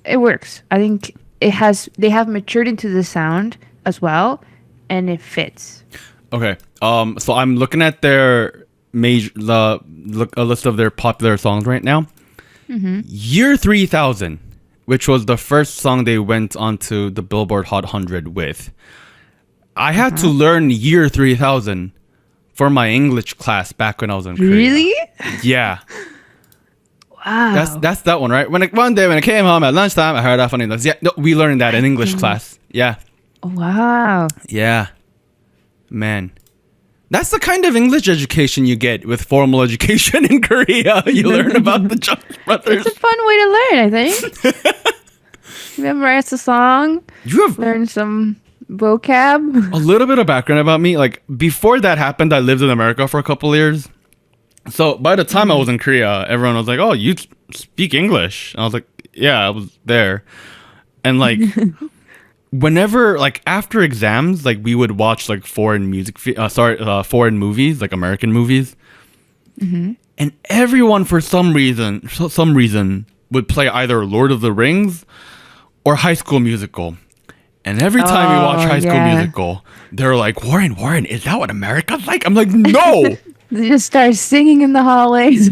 it works. I think they have matured into the sound as well, and it fits. Okay. So I'm looking at their a list of their popular songs right now. Year 3000. Which was the first song they went onto the Billboard Hot 100 with. I had to learn Year 3000 for my English class back when I was in Korea. Really? Yeah. Wow. That's that one, right? One day when I came home at lunchtime, I heard that funny noise. Yeah, no, we learned that in English class. Yeah. Wow. Yeah. Man. That's the kind of English education you get with formal education in Korea. You learn about the Jonas Brothers. It's a fun way to learn, I think. Memorize the song. Learn some vocab. A little bit of background about me. Like before that happened, I lived in America for a couple of years. So by the time I was in Korea, everyone was like, "Oh, you speak English?" And I was like, "Yeah, I was there." And like, whenever like after exams, like we would watch like foreign foreign movies, like American movies, and everyone for some reason would play either Lord of the Rings or High School Musical. And every time we watch High School Musical, they're like, Warren, is that what America's like? I'm like, no. They just start singing in the hallways.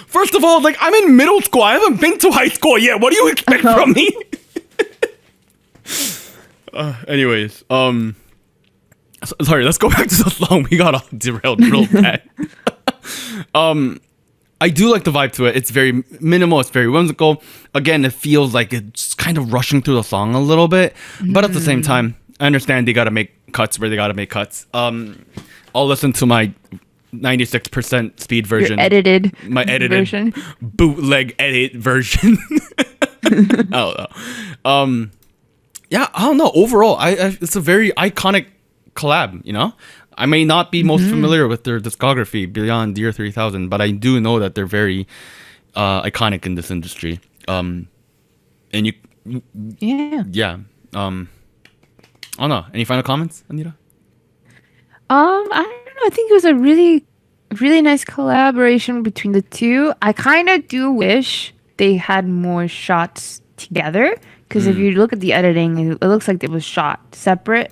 First of all, like, I'm in middle school. I haven't been to high school yet. What do you expect from me? Anyways, sorry, let's go back to the song. We got all derailed real bad. I do like the vibe to it. It's very minimal. It's very whimsical. Again, it feels like it's kind of rushing through the song a little bit. But at the same time, I understand they got to make cuts where they got to make cuts. I'll listen to my 96% speed version. Your edited my edited version. Bootleg edit version. I don't know. Yeah, I don't know. Overall, it's a very iconic collab, you know? I may not be most familiar with their discography beyond Dear 3000, but I do know that they're very iconic in this industry. And you... Yeah. I don't know. Any final comments, Anita? I don't know. I think it was a really, really nice collaboration between the two. I kind of do wish they had more shots together, because if you look at the editing, it looks like it was shot separate.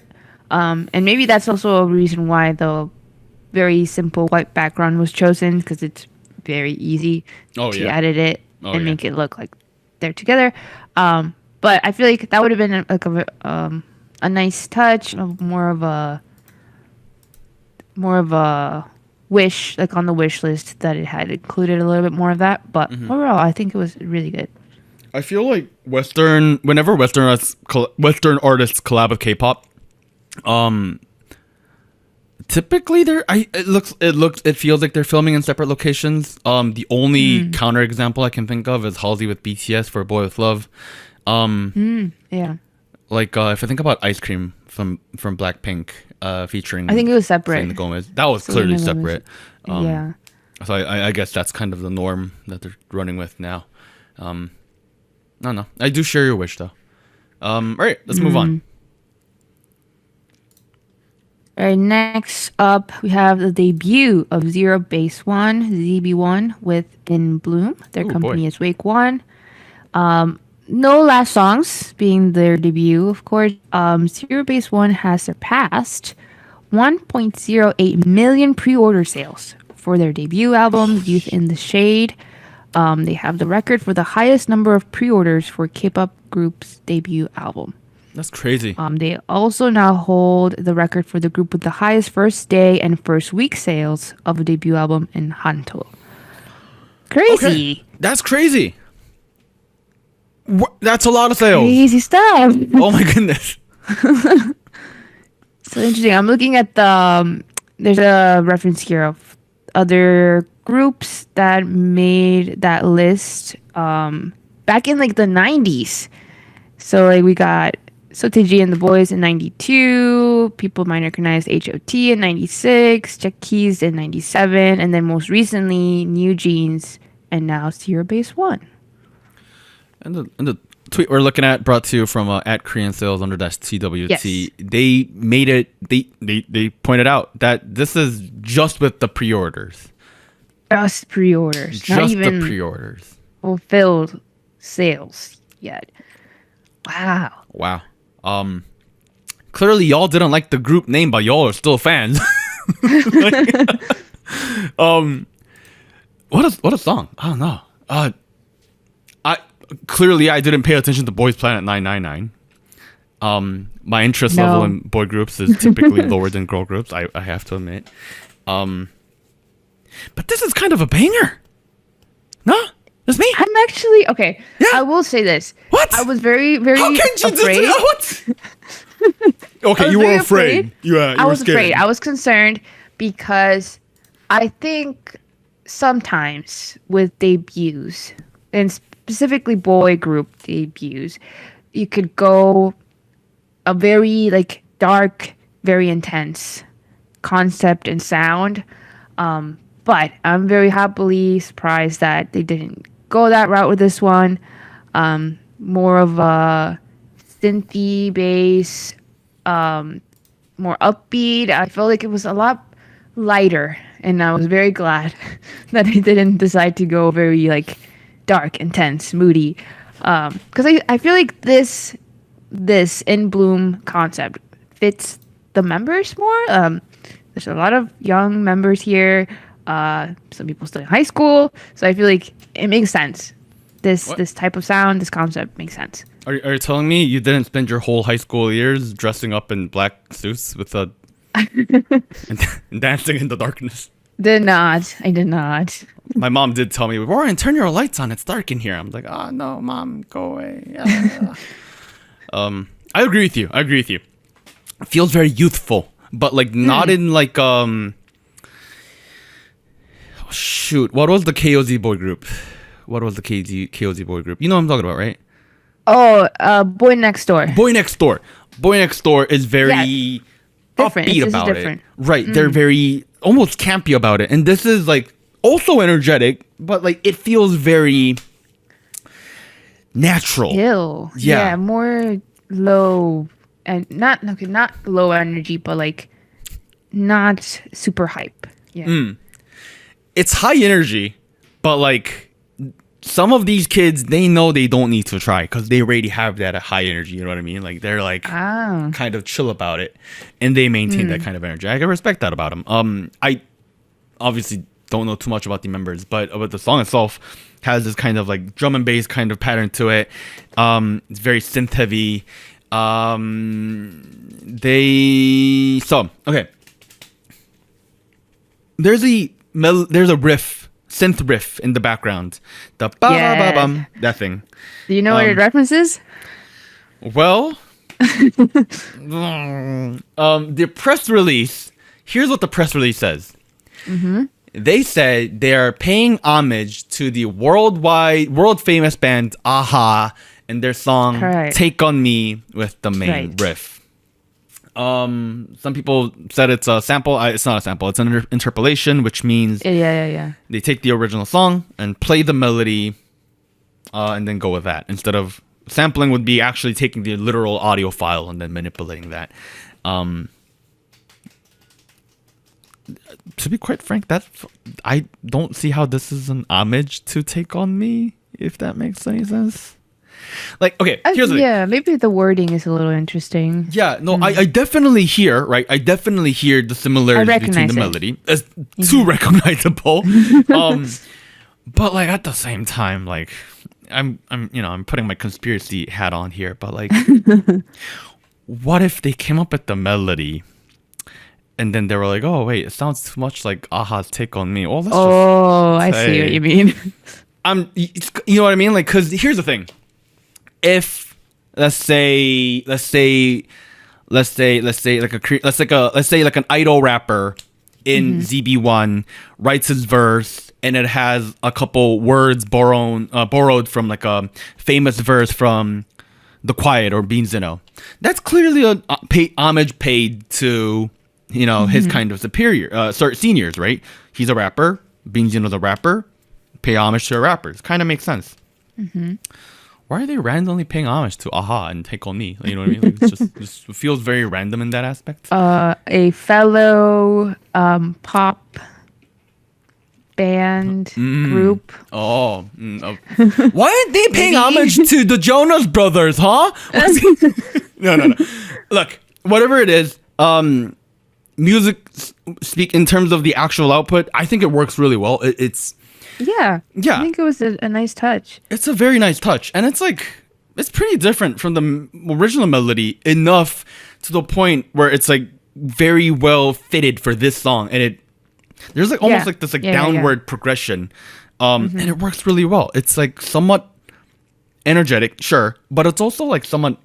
And maybe that's also a reason why the very simple white background was chosen, because it's very easy to edit it and make it look like they're together. But I feel like that would have been like a nice touch, more of a wish, like on the wish list, that it had included a little bit more of that. But overall, I think it was really good. I feel like whenever Western artists collab with K-pop, typically it feels like they're filming in separate locations. The only counter example I can think of is Halsey with BTS for Boy With Love. Yeah. Like if I think about Ice Cream from Blackpink, featuring, I think it was separate. Selena Gomez. That was clearly separate. Yeah. So I guess that's kind of the norm that they're running with now. I don't know. I do share your wish though. All right, let's move on. All right, next up, we have the debut of ZeroBaseOne, ZB1, with In Bloom. Their company is Wake One. No last songs being their debut, of course. ZeroBaseOne has surpassed 1.08 million pre-order sales for their debut album, Youth in the Shade. They have the record for the highest number of pre-orders for K-pop group's debut album. That's crazy. They also now hold the record for the group with the highest first day and first week sales of a debut album in Hanto. Crazy. Okay. That's crazy. That's a lot of sales. Crazy stuff. Oh my goodness. So interesting. I'm looking at there's a reference here of other groups that made that list back in like the 90s. So like we got Sotaeji and the Boys in 92, people might recognize HOT in 96, Jack Keys in 97, and then most recently NewJeans, and now ZeroBaseOne. And the tweet we're looking at, brought to you from at Korean Sales _TWT. Yes. They made it. They pointed out that this is just with the pre-orders. Just pre-orders. Just not even the pre-orders. Fulfilled sales yet. Wow. Clearly y'all didn't like the group name, but y'all are still fans. What a song. I don't know. I didn't pay attention to Boys Planet 999. My interest level in boy groups is typically lower than girl groups, I have to admit. But this is kind of a banger. No? That's me? I'm actually okay. Yeah. I will say this. What? I was very, very How can you afraid. What? Okay, you were afraid. Yeah, you I were was scared. afraid. I was concerned because I think sometimes with debuts, and specifically boy group debuts, you could go a very like dark, very intense concept and sound. But I'm very happily surprised that they didn't go that route with this one. More of a synthy bass, more upbeat. I felt like it was a lot lighter, and I was very glad that they didn't decide to go very like dark, intense, moody. Because I feel like this In Bloom concept fits the members more. There's a lot of young members here. Some people still in high school, so I feel like it makes sense. This type of sound, this concept makes sense. Are you telling me you didn't spend your whole high school years dressing up in black suits with a and dancing in the darkness? I did not. My mom did tell me, Warren, turn your lights on. It's dark in here. I'm like, oh no, mom, go away. Yeah. I agree with you. It feels very youthful, but like not in like shoot, what was the KOZ boy group? KOZ boy group? You know what I'm talking about, right? Oh, Boy Next Door. Boy Next Door is very upbeat about it. Right. They're very almost campy about it. And this is like also energetic, but like it feels very natural. Chill. Yeah, more low and not low energy, but like not super hype. Yeah. It's high energy, but like some of these kids, they know they don't need to try because they already have that high energy. You know what I mean? Like they're like kind of chill about it, and they maintain that kind of energy. I can respect that about them. I obviously don't know too much about the members, but the song itself has this kind of like drum and bass kind of pattern to it. It's very synth heavy. Okay. There's a riff, synth riff in the background. The ba-ba-ba-bum, that thing. Do you know what it references? Well, the press release, here's what the press release says. They said they are paying homage to the world famous band a-ha and their song Take On Me with the main riff. Some people said it's a sample. It's not a sample. It's an interpolation, which means they take the original song and play the melody and then go with that. Instead of sampling would be actually taking the literal audio file and then manipulating that. To be quite frank, I don't see how this is an homage to Take On Me, if that makes any sense. Like, okay, here's the thing. Maybe the wording is a little interesting. Yeah, no, I definitely hear, right? I definitely hear the similarities between the melody. It's too recognizable. But like at the same time, like I'm putting my conspiracy hat on here, but like what if they came up with the melody and then they were like, oh wait, it sounds too much like a-ha's Take On Me. Oh, I see what you mean. You know what I mean? Like, cause here's the thing. If let's say like an idol rapper in ZB1 writes his verse and it has a couple words borrowed from like a famous verse from The Quiet or Bean Zeno, that's clearly a homage paid to his kind of seniors, right? He's a rapper. Bean Zeno's a rapper. Pay homage to a rapper. It kind of makes sense. Why are they randomly paying homage to a-ha and Take On Me? You know what I mean? Like, it just feels very random in that aspect. A fellow pop band group. Why aren't they paying homage to the Jonas Brothers, huh? No. Look, whatever it is, music speak in terms of the actual output, I think it works really well. Yeah. I think it was a nice touch. It's a very nice touch. And it's like, it's pretty different from the original melody enough to the point where it's like very well fitted for this song. And there's like almost like this like downward progression. And it works really well. It's like somewhat energetic, sure, but it's also like somewhat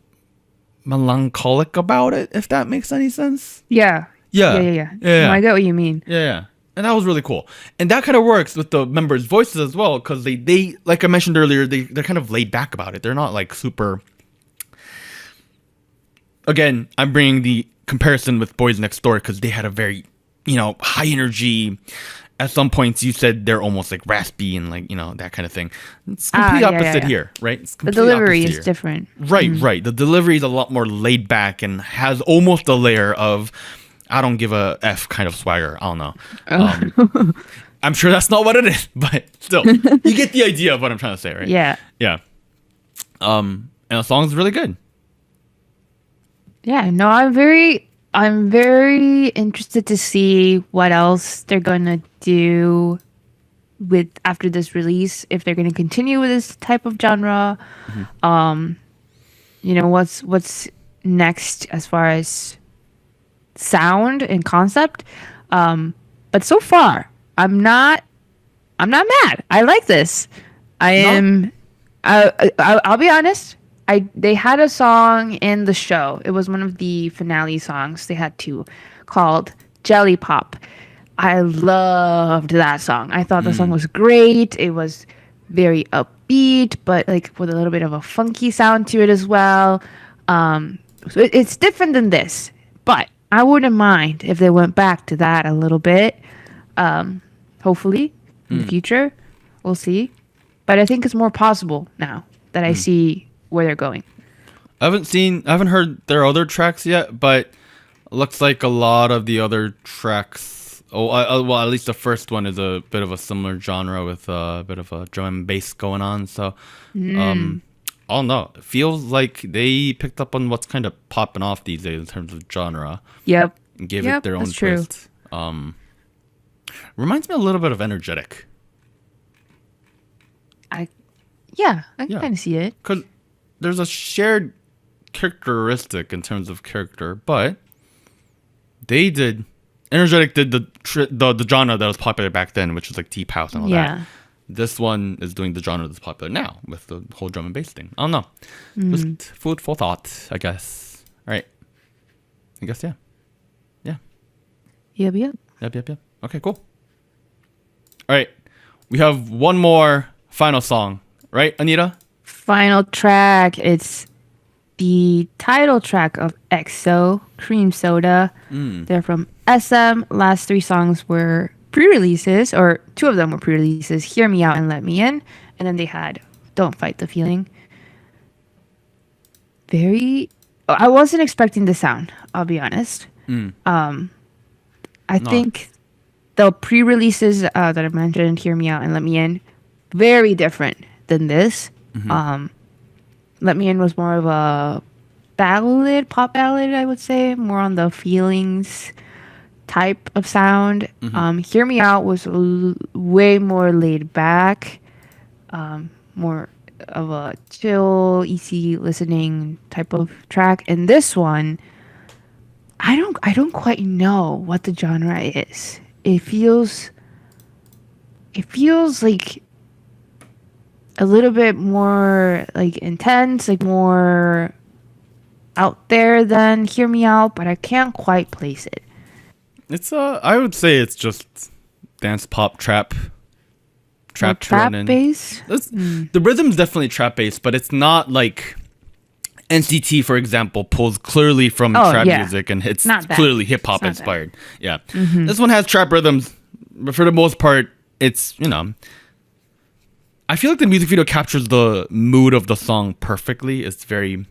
melancholic about it, if that makes any sense. Yeah. No, I get what you mean. Yeah. And that was really cool. And that kind of works with the members' voices as well, because they like I mentioned earlier, they're kind of laid back about it. They're not like super again, I'm bringing the comparison with Boys Next Door because they had a very, high energy. At some points, you said they're almost like raspy and like, that kind of thing. It's complete opposite here, right? It's the delivery is different. Right. The delivery is a lot more laid back and has almost a layer of I don't give a F kind of swagger. I don't know. I'm sure that's not what it is, but still, you get the idea of what I'm trying to say, right? Yeah. Yeah. And the song's really good. Yeah, no, I'm very interested to see what else they're gonna do with after this release. If they're gonna continue with this type of genre, what's next as far as sound and concept. But so far, I'm not mad. I like this. I'll be honest. They had a song in the show. It was one of the finale songs. They had two called Jelly Pop. I loved that song. I thought the song was great. It was very upbeat, but like with a little bit of a funky sound to it as well. So it's different than this, but I wouldn't mind if they went back to that a little bit. Hopefully in the future, we'll see. But I think it's more possible now that I see where they're going. I haven't heard their other tracks yet, but it looks like a lot of the other tracks. Well, at least the first one is a bit of a similar genre with a bit of a drum and bass going on. So, I don't know. It feels like they picked up on what's kind of popping off these days in terms of genre. Yep. And gave it their own twist. Reminds me a little bit of Energetic. I can kind of see it. Because there's a shared characteristic in terms of character, but Energetic did the genre that was popular back then, which was like deep house and all that. This one is doing the genre that's popular now with the whole drum and bass thing. I don't know. Just food for thought, I guess. All right. I guess, yeah. Yep. Okay, cool. All right. We have one more final song, right, Anita? Final track. It's the title track of EXO, Cream Soda. They're from SM. Last three songs were pre-releases, or two of them were pre-releases, Hear Me Out and Let Me In. And then they had Don't Fight the Feeling. I wasn't expecting the sound, I'll be honest. I think the pre-releases that I mentioned, Hear Me Out and Let Me In, very different than this. Let Me In was more of a pop ballad, I would say, more on the feelings type of sound. Hear Me Out was way more laid back, more of a chill, easy listening type of track. And this one, I don't quite know what the genre is. It feels like a little bit more like intense, like more out there than Hear Me Out, but I can't quite place it. It's I would say it's just dance pop trap bass. The rhythm's definitely trap bass, but it's not like NCT, for example, pulls clearly from trap music and it's clearly hip hop inspired. Yeah. This one has trap rhythms, but for the most part, it's, I feel like the music video captures the mood of the song perfectly. It's very...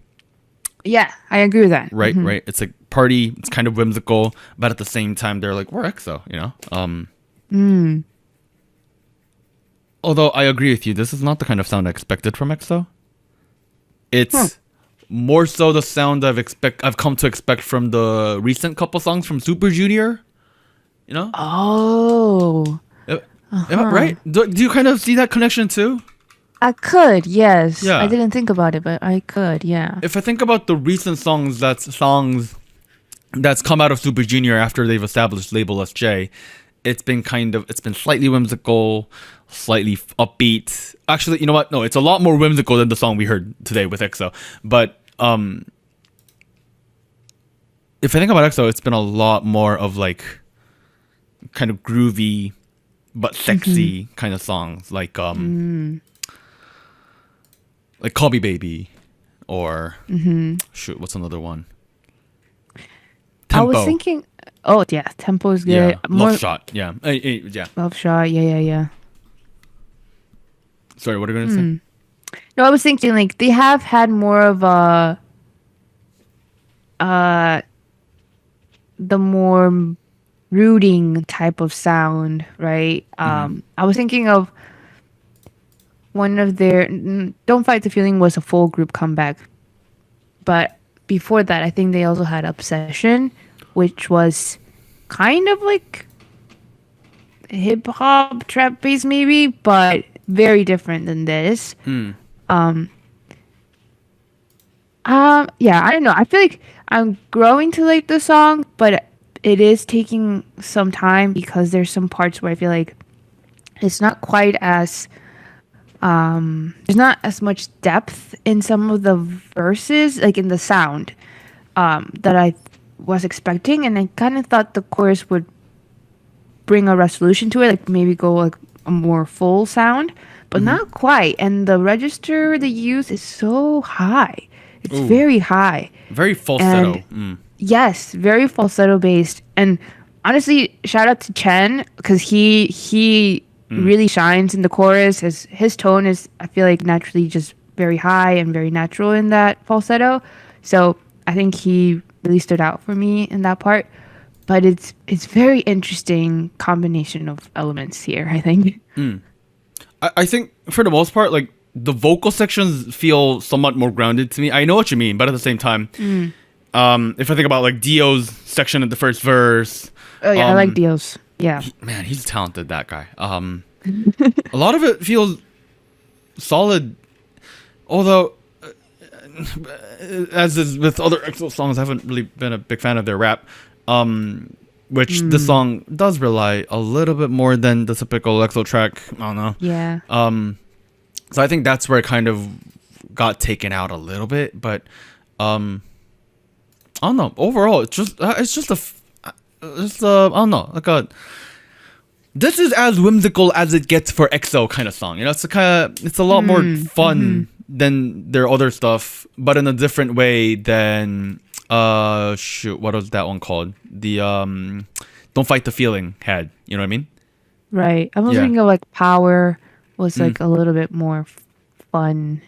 Yeah, I agree with that. Right. It's like party. It's kind of whimsical, but at the same time, they're like, we're EXO, Although I agree with you, this is not the kind of sound I expected from EXO. It's more so the sound I've come to expect from the recent couple songs from Super Junior. Oh. Am I right? Do you kind of see that connection too? I could, yes. Yeah. I didn't think about it, but I could, yeah. If I think about the recent songs that's come out of Super Junior after they've established label SJ, it's been slightly whimsical, slightly upbeat. Actually, you know what? No, it's a lot more whimsical than the song we heard today with EXO. But if I think about EXO, it's been a lot more of like kind of groovy but sexy kind of songs, like Call Me Baby, or shoot, what's another one? I was thinking. Oh yeah, tempo is good. Yeah, Love Shot. Yeah, yeah. Love Shot. Yeah. Sorry, what are you gonna say? No, I was thinking like they have had more of a the more rooting type of sound, right? I was thinking of one of their Don't Fight the Feeling was a full group comeback, but before that, I think they also had Obsession, which was kind of like hip hop trap bass maybe, but very different than this. Yeah, I don't know. I feel like I'm growing to like the song, but it is taking some time because there's some parts where I feel like it's not quite as there's not as much depth in some of the verses, like in the sound, that I was expecting, and I kind of thought the chorus would bring a resolution to it, like maybe go like a more full sound, but not quite. And the register they use is so high. It's very high. Very falsetto. Yes, very falsetto based. And honestly, shout out to Chen because he really shines in the chorus. His tone is, I feel like, naturally just very high and very natural in that falsetto. So I think he really stood out for me in that part. But it's very interesting combination of elements here, I think. I think for the most part, like the vocal sections feel somewhat more grounded to me. I know what you mean, but at the same time, if I think about like Dio's section in the first verse. Oh yeah, I like Dio's. Yeah. Man, he's talented, that guy. A lot of it feels solid, although as is with other EXO songs, I haven't really been a big fan of their rap. Which this song does rely a little bit more than the typical EXO track. I don't know. Yeah. So I think that's where it kind of got taken out a little bit, but I don't know. Overall, it's just I don't know, like this is as whimsical as it gets for EXO kind of song. You know, it's a lot more fun than their other stuff, but in a different way than what was that one called? The Don't Fight the Feeling had. You know what I mean? Right. I was thinking of like Power was like a little bit more fun,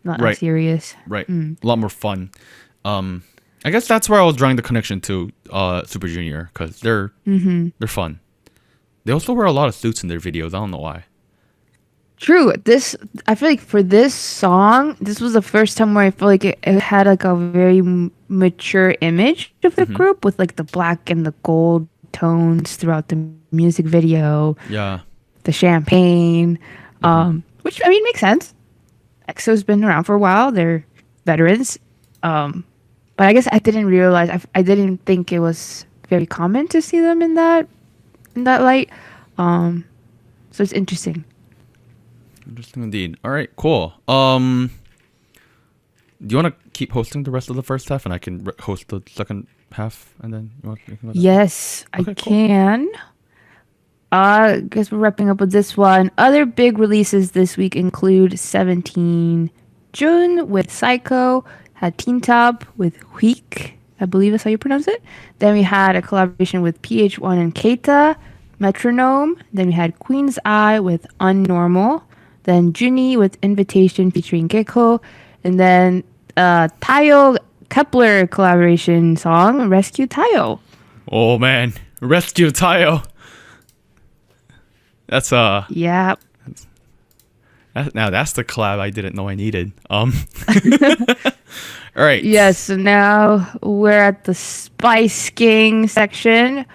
not as serious. Right. A lot more fun. I guess that's where I was drawing the connection to Super Junior, because they're fun. They also wear a lot of suits in their videos. I don't know why. True. I feel like for this song, this was the first time where I feel like it had like a very mature image of the group with like the black and the gold tones throughout the music video. Yeah. The champagne, which I mean makes sense. EXO's been around for a while. They're veterans. But I guess I didn't realize. I didn't think it was very common to see them in that light. So it's interesting. Interesting indeed. All right, cool. Do you want to keep hosting the rest of the first half, and I can host the second half, and then you want to Yes, okay, I can. I guess we're wrapping up with this one. Other big releases this week include 17 June with Psycho, had Teen Top with Week, I believe that's how you pronounce it. Then we had a collaboration with PH1 and Keita, Metronome. Then we had Queen's Eye with Unnormal. Then Junie with Invitation featuring Gekko. And then Tayo Kepler collaboration song, Rescue Tayo. Oh man, Rescue Tayo. That's yeah. Now that's the collab I didn't know I needed. All right. Yes, so now we're at the Spice King section.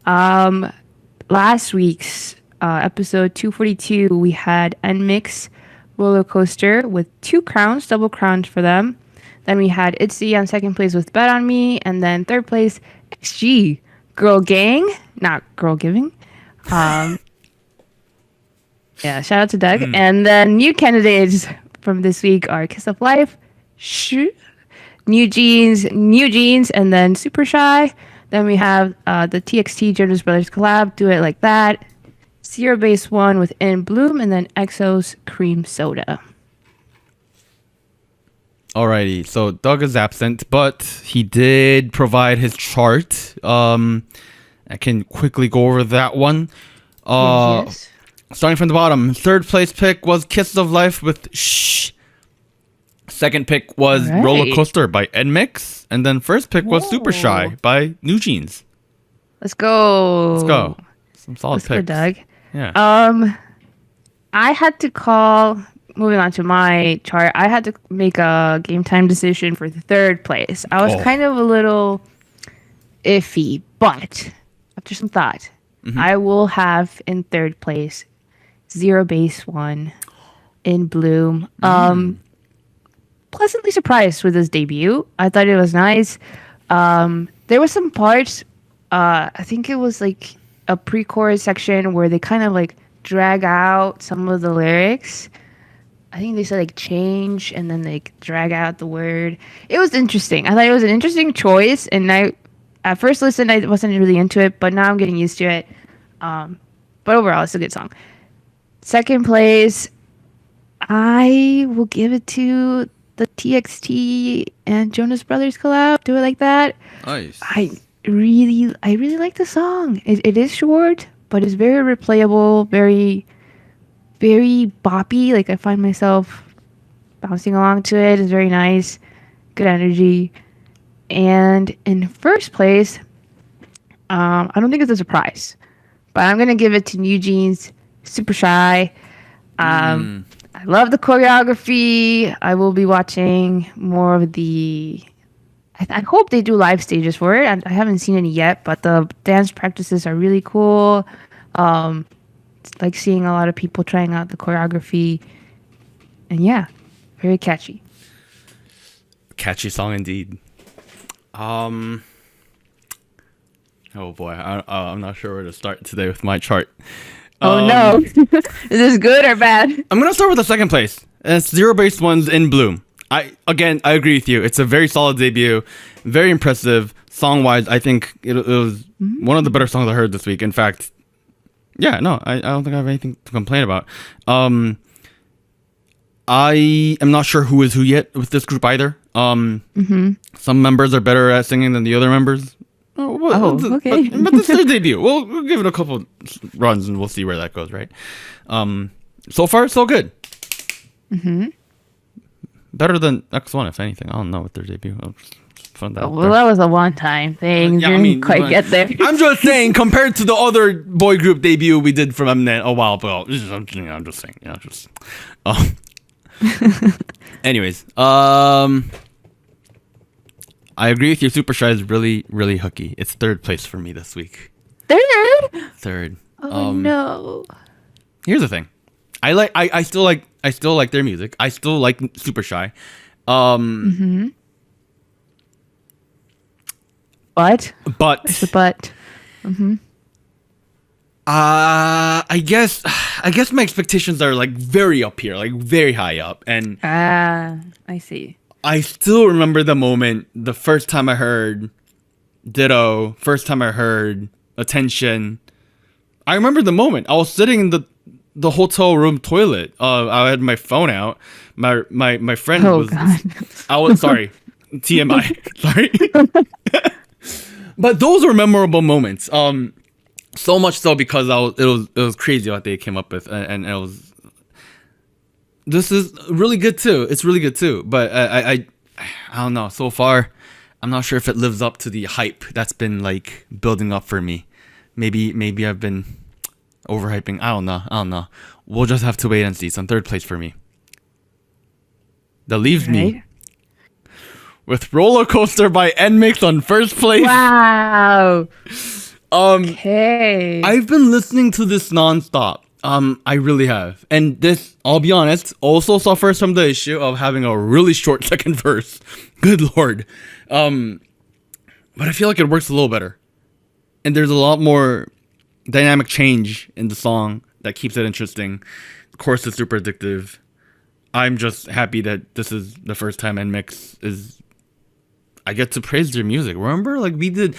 Last week's episode 242, we had NMIX Roller Coaster with 2 crowns, double crowns for them. Then we had ITZY on second place with Bet on Me, and then third place XG Girl Gang, not Girl Giving. Yeah, shout out to Doug. And then new candidates from this week are Kiss of Life, Shhh, NewJeans, and then Super Shy. Then we have the TXT Jonas Brothers collab, Do It Like That, ZeroBaseOne with In Bloom, and then EXO's Cream Soda. Alrighty, so Doug is absent, but he did provide his chart. I can quickly go over that one. Yes. Starting from the bottom, third place pick was Kiss of Life with Shhh. Second pick was Alright. Roller Coaster by NMIX. And then first pick was Super Shy by NewJeans. Let's go. Let's go. Some solid Let's picks. go, Doug. Yeah. I had to call. Moving on to my chart, I had to make a game time decision for the third place. I was kind of a little iffy, but after some thought, I will have in third place ZeroBaseOne in Bloom. Pleasantly surprised with his debut. I thought it was nice. There was some parts. I think it was like a pre-chorus section where they kind of like drag out some of the lyrics. I think they said like change and then they drag out the word. It was interesting. I thought it was an interesting choice, and I at first listen I wasn't really into it, but now I'm getting used to it. But overall it's a good song. Second place, I will give it to the TXT and Jonas Brothers collab. Do it like that. Nice. I really like the song. It is short, but it's very replayable, very boppy. Like I find myself bouncing along to it. It's very nice, good energy. And in first place, I don't think it's a surprise, but I'm gonna give it to NewJeans, Super Shy. I love the choreography. I will be watching more of the. I hope they do live stages for it. I haven't seen any yet, but the dance practices are really cool. It's like seeing a lot of people trying out the choreography. And yeah, very catchy. Catchy song indeed. Oh boy, I'm not sure where to start today with my chart. Oh no. Is this good or bad? I'm going to start with the second place. And it's ZeroBaseOne's In Bloom. I agree with you. It's a very solid debut. Very impressive. Song-wise, I think it was one of the better songs I heard this week. In fact, yeah, no, I don't think I have anything to complain about. I am not sure who is who yet with this group either. Some members are better at singing than the other members. Okay. But this is their debut. We'll give it a couple runs and we'll see where that goes, right? So far, so good. Better than X1, if anything. I don't know with their debut. I'll just find that out there. That was a one-time thing. Didn't quite get there. I'm just saying, compared to the other boy group debut we did from Mnet a while ago. I'm just saying. Anyways, I agree with you. Super Shy is really, really hooky. It's third place for me this week. Third. Oh no. Here's the thing. I still like their music. I still like Super Shy. But what's the but? I guess my expectations are like very up here, like very high up, and I see. I still remember the moment, the first time I heard Ditto, first time I heard Attention. I remember the moment. I was sitting in the hotel room toilet. I had my phone out. My friend was. God. I was sorry. TMI. Sorry. But those were memorable moments. So much so because it was crazy what they came up with, and it was. This is really good too. It's really good too. But I don't know. So far, I'm not sure if it lives up to the hype that's been like building up for me. Maybe I've been overhyping. I don't know. We'll just have to wait and see. It's on third place for me. That leaves me with Roller Coaster by NMIX on first place. Wow. Okay. I've been listening to this nonstop. I really have. And this, I'll be honest, also suffers from the issue of having a really short second verse. Good lord. But I feel like it works a little better. And there's a lot more dynamic change in the song that keeps it interesting. The chorus is super addictive. I'm just happy that this is the first time NMIX is... I get to praise their music. Remember when we did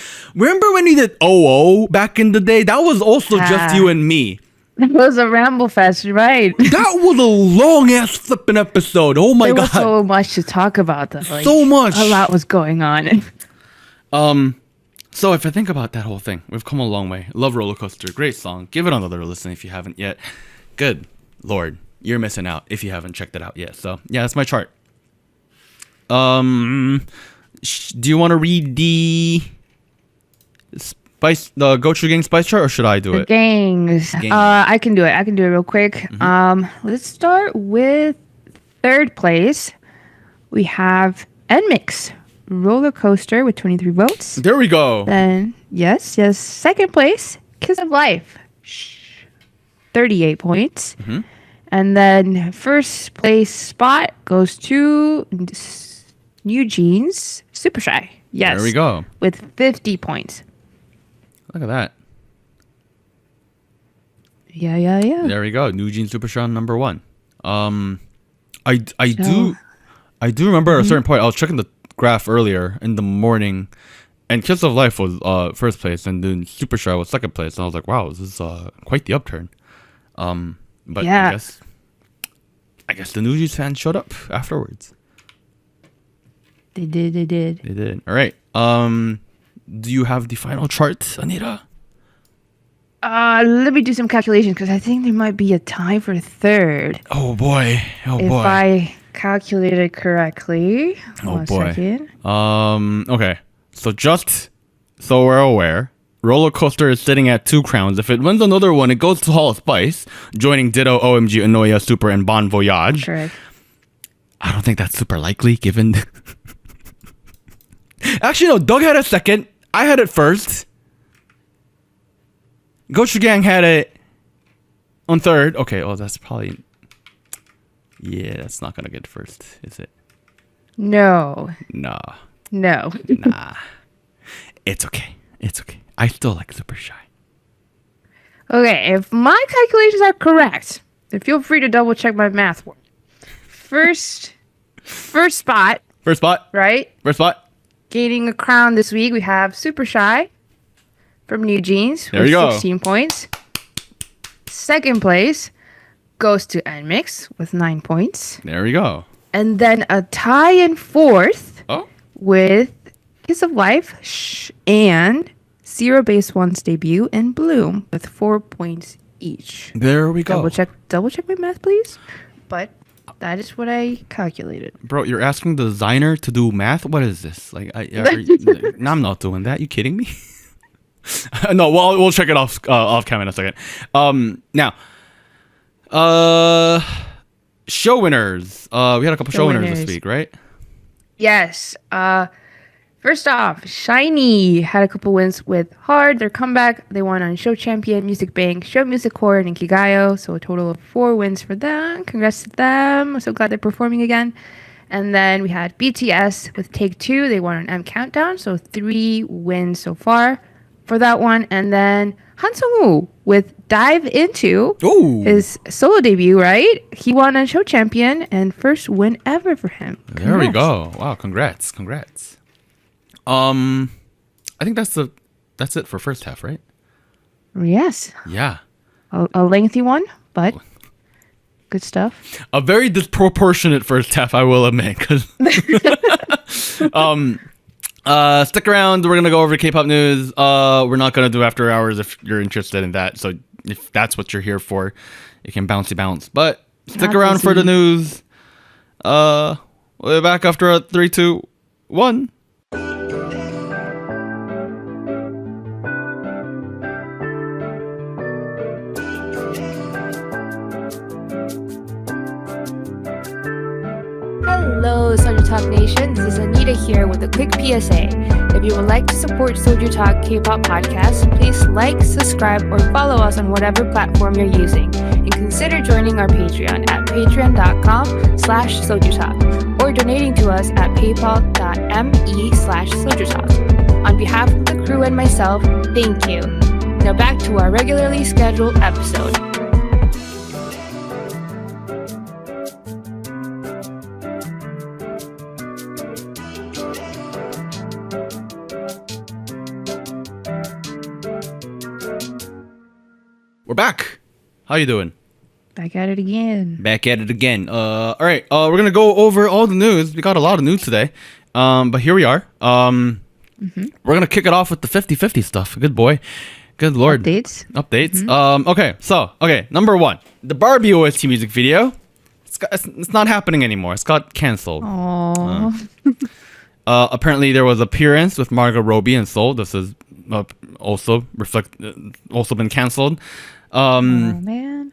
OO back in the day? That was also just you and me. That was a ramble fest, right? That was a long ass flipping episode. Oh my there god. was so much to talk about. Though. Like, so much. A lot was going on. So if I think about that whole thing, we've come a long way. Love Roller Coaster, great song. Give it another listen if you haven't yet. Good Lord, you're missing out if you haven't checked it out yet. So yeah, that's my chart. Do you want to read the Go-Chu Gang Spice chart, or should I do it? Gangs. I can do it. I can do it real quick. Mm-hmm. Let's start with third place. We have NMIX Roller Coaster with 23 votes. There we go. Then yes. Second place, Kiss of Life, Shhh, 38 points. Mm-hmm. And then first place spot goes to NewJeans Super Shy. Yes. There we go. With 50 points. Look at that. Yeah. There we go. NewJeans Super Shy number 1. I do remember a certain point. I was checking the graph earlier in the morning, and Kiss of Life was first place, and then Super Shy was second place. And I was like, wow, this is quite the upturn. But yeah. I guess the NewJeans fans showed up afterwards. They did. All right. Do you have the final chart, Anita? Let me do some calculations because I think there might be a tie for third. Oh boy. If I calculated correctly. Oh boy. Second. Okay. So just so we're aware, Roller Coaster is sitting at 2 crowns. If it wins another one, it goes to Hall of Spice, joining Ditto, OMG, Anoya, Super, and Bon Voyage. Correct. I don't think that's super likely, given. Actually, no. Doug had it second. I had it first. Go-Chu Gang had it on third. Okay. Oh, that's probably. Yeah, that's not gonna get first, is it? No. Nah. No. Nah. It's okay. I still like Super Shy. Okay, if my calculations are correct, then feel free to double check my math work. First spot. First spot. Right? First spot. Gaining a crown this week, we have Super Shy from NewJeans There with you go. 16 points. Second place goes to NMIX with 9 points. There we go. And then a tie in fourth with Kiss of Life, Shhh, and ZeroBaseOne's debut in Bloom with 4 points each. There we go. Double check my math, please. But that is what I calculated. Bro, you're asking the designer to do math? What is this? Like, no, I'm not doing that. You kidding me? No, well, we'll check it off cam in a second. Now, show winners. We had a couple show winners this week, right? Yes. First off, Shiny had a couple wins with Hard, their comeback. They won on Show Champion, Music Bank, Show Music Core, and Kigayo. So a total of 4 wins for them. Congrats to them. I'm so glad they're performing again. And then we had BTS with Take 2. They won on M Countdown. So 3 wins so far for that one. And then Han Sung-woo with Dive Into his solo debut, right? He won on Show Champion and first win ever for him. Congrats. There we go. Wow, congrats. I think that's it for first half, right? Yes. Yeah. A lengthy one, but good stuff. A very disproportionate first half, I will admit. Stick around. We're gonna go over K-pop news. We're not gonna do after hours if you're interested in that. So if that's what you're here for, it can bounce. But stick around for the news. We'll be back after a 3, 2, 1. Hello, SojuTalk Nation. This is Anita here with a quick PSA. If you would like to support SojuTalk Kpop Podcast, please like, subscribe, or follow us on whatever platform you're using. And consider joining our Patreon at patreon.com/SojuTalk or donating to us at paypal.me/SojuTalk. On behalf of the crew and myself, thank you. Now back to our regularly scheduled episode. We're back. How you doing? Back at it again. Back at it again. All right. We're gonna go over all the news. We got a lot of news today. But here we are. We're gonna kick it off with the 50-50 stuff. Good boy. Good lord. Updates. Okay. Number one, the Barbie OST music video. It's not happening anymore. It's got canceled. Aww. Apparently, there was appearance with Margot Robbie and Seoul. This is also been canceled. Oh man.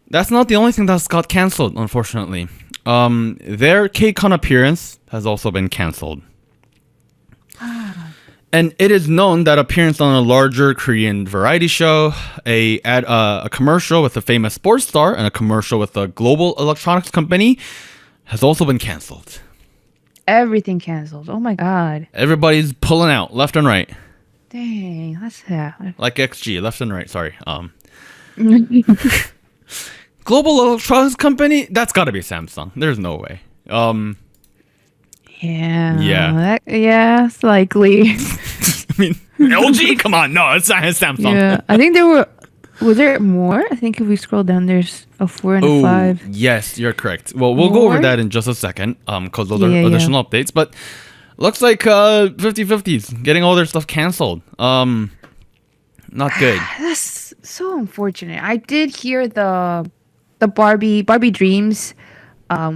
That's not the only thing that's got canceled, unfortunately. Their KCON appearance has also been canceled. And it is known that appearance on a larger Korean variety show, a commercial with a famous sports star, and a commercial with a global electronics company has also been canceled. Everything canceled. Oh my god. Everybody's pulling out left and right. Dang, that's sad. Like XG, left and right. Sorry. Global electronics company? That's got to be Samsung. There's no way. Yeah, it's likely. I mean, LG? Come on, no, it's not Samsung. Yeah, I think was there more? I think if we scroll down, there's a 4 and a 5. Yes, you're correct. Well, we'll go over that in just a second, because those are additional updates. But looks like 50-50's getting all their stuff canceled. Not good. That's so unfortunate. I did hear the Barbie Dreams,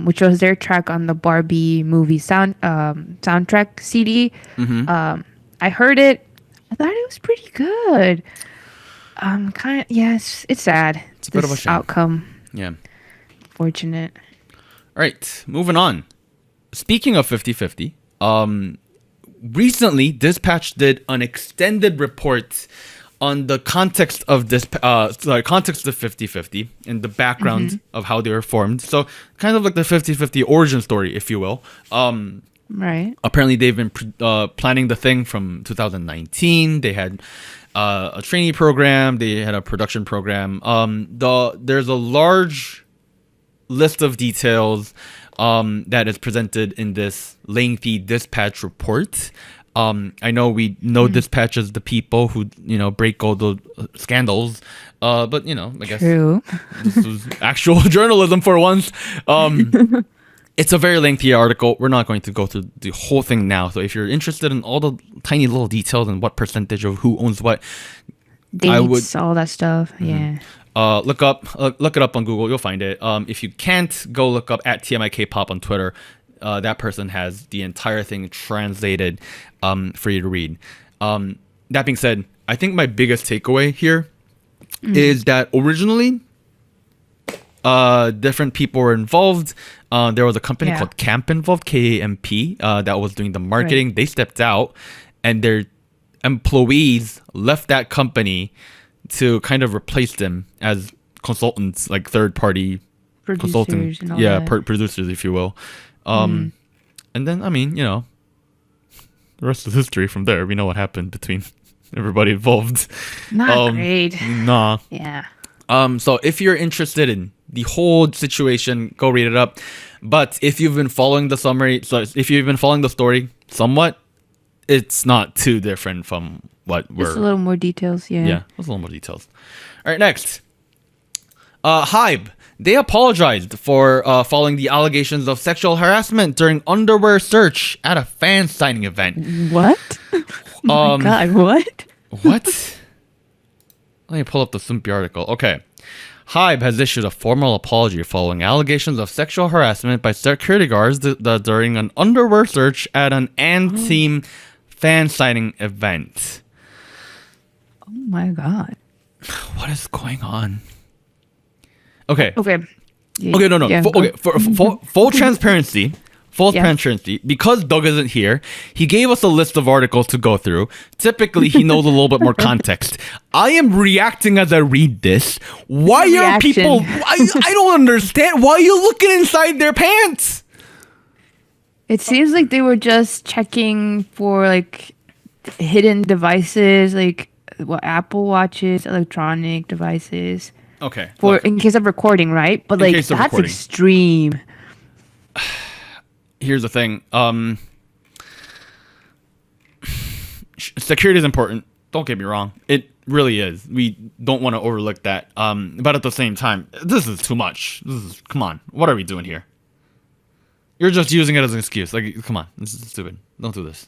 which was their track on the Barbie movie soundtrack CD. I heard it. I thought it was pretty good. It's sad. It's a bit of a shame. Outcome. Yeah. Fortunate. All right, moving on. Speaking of 50-50, recently Dispatch did an extended report on the context of this, context of 50-50 and the background of how they were formed. So kind of like the 50-50 origin story, if you will. Right. Apparently, they've been planning the thing from 2019. They had a trainee program. They had a production program. There's a large list of details that is presented in this lengthy Dispatch report. I know we know Dispatch as the people who, break all the scandals. But, I guess this was actual journalism for once. It's a very lengthy article. We're not going to go through the whole thing now. So if you're interested in all the tiny little details and what percentage of who owns what, dates, all that stuff. Yeah. Look it up on Google. You'll find it. If you can't, go look up at TMI Kpop on Twitter. That person has the entire thing translated for you to read. That being said, I think my biggest takeaway here is that originally different people were involved. There was a company called Camp involved, KAMP, that was doing the marketing. Right. They stepped out and their employees left that company to kind of replace them as consultants, like third-party consulting, producers, if you will. And then, the rest is history from there. We know what happened between everybody involved. Not great. Nah. Yeah. So if you're interested in the whole situation, go read it up. But if you've been following the story somewhat, it's not too different from what we're... Just a little more details, yeah. Yeah, just a little more details. All right, next. Hybe. They apologized for following the allegations of sexual harassment during underwear search at a fan signing event. What? Oh my God, what? What? Let me pull up the Sumpy article. Okay. Hybe has issued a formal apology following allegations of sexual harassment by security guards during an underwear search at an AND-themed fan signing event. Oh my God. What is going on? Okay. Yeah, okay, no. Yeah, For full transparency, transparency, because Doug isn't here, he gave us a list of articles to go through. Typically, he knows a little bit more context. I am reacting as I read this. Why are people... I don't understand. Why are you looking inside their pants? It seems like they were just checking for, like, hidden devices, like Apple Watches, electronic devices. Okay. In case of recording, right? But like that's extreme. Here's the thing. Security is important. Don't get me wrong. It really is. We don't want to overlook that. But at the same time, this is too much. Come on. What are we doing here? You're just using it as an excuse. Like, come on. This is stupid. Don't do this.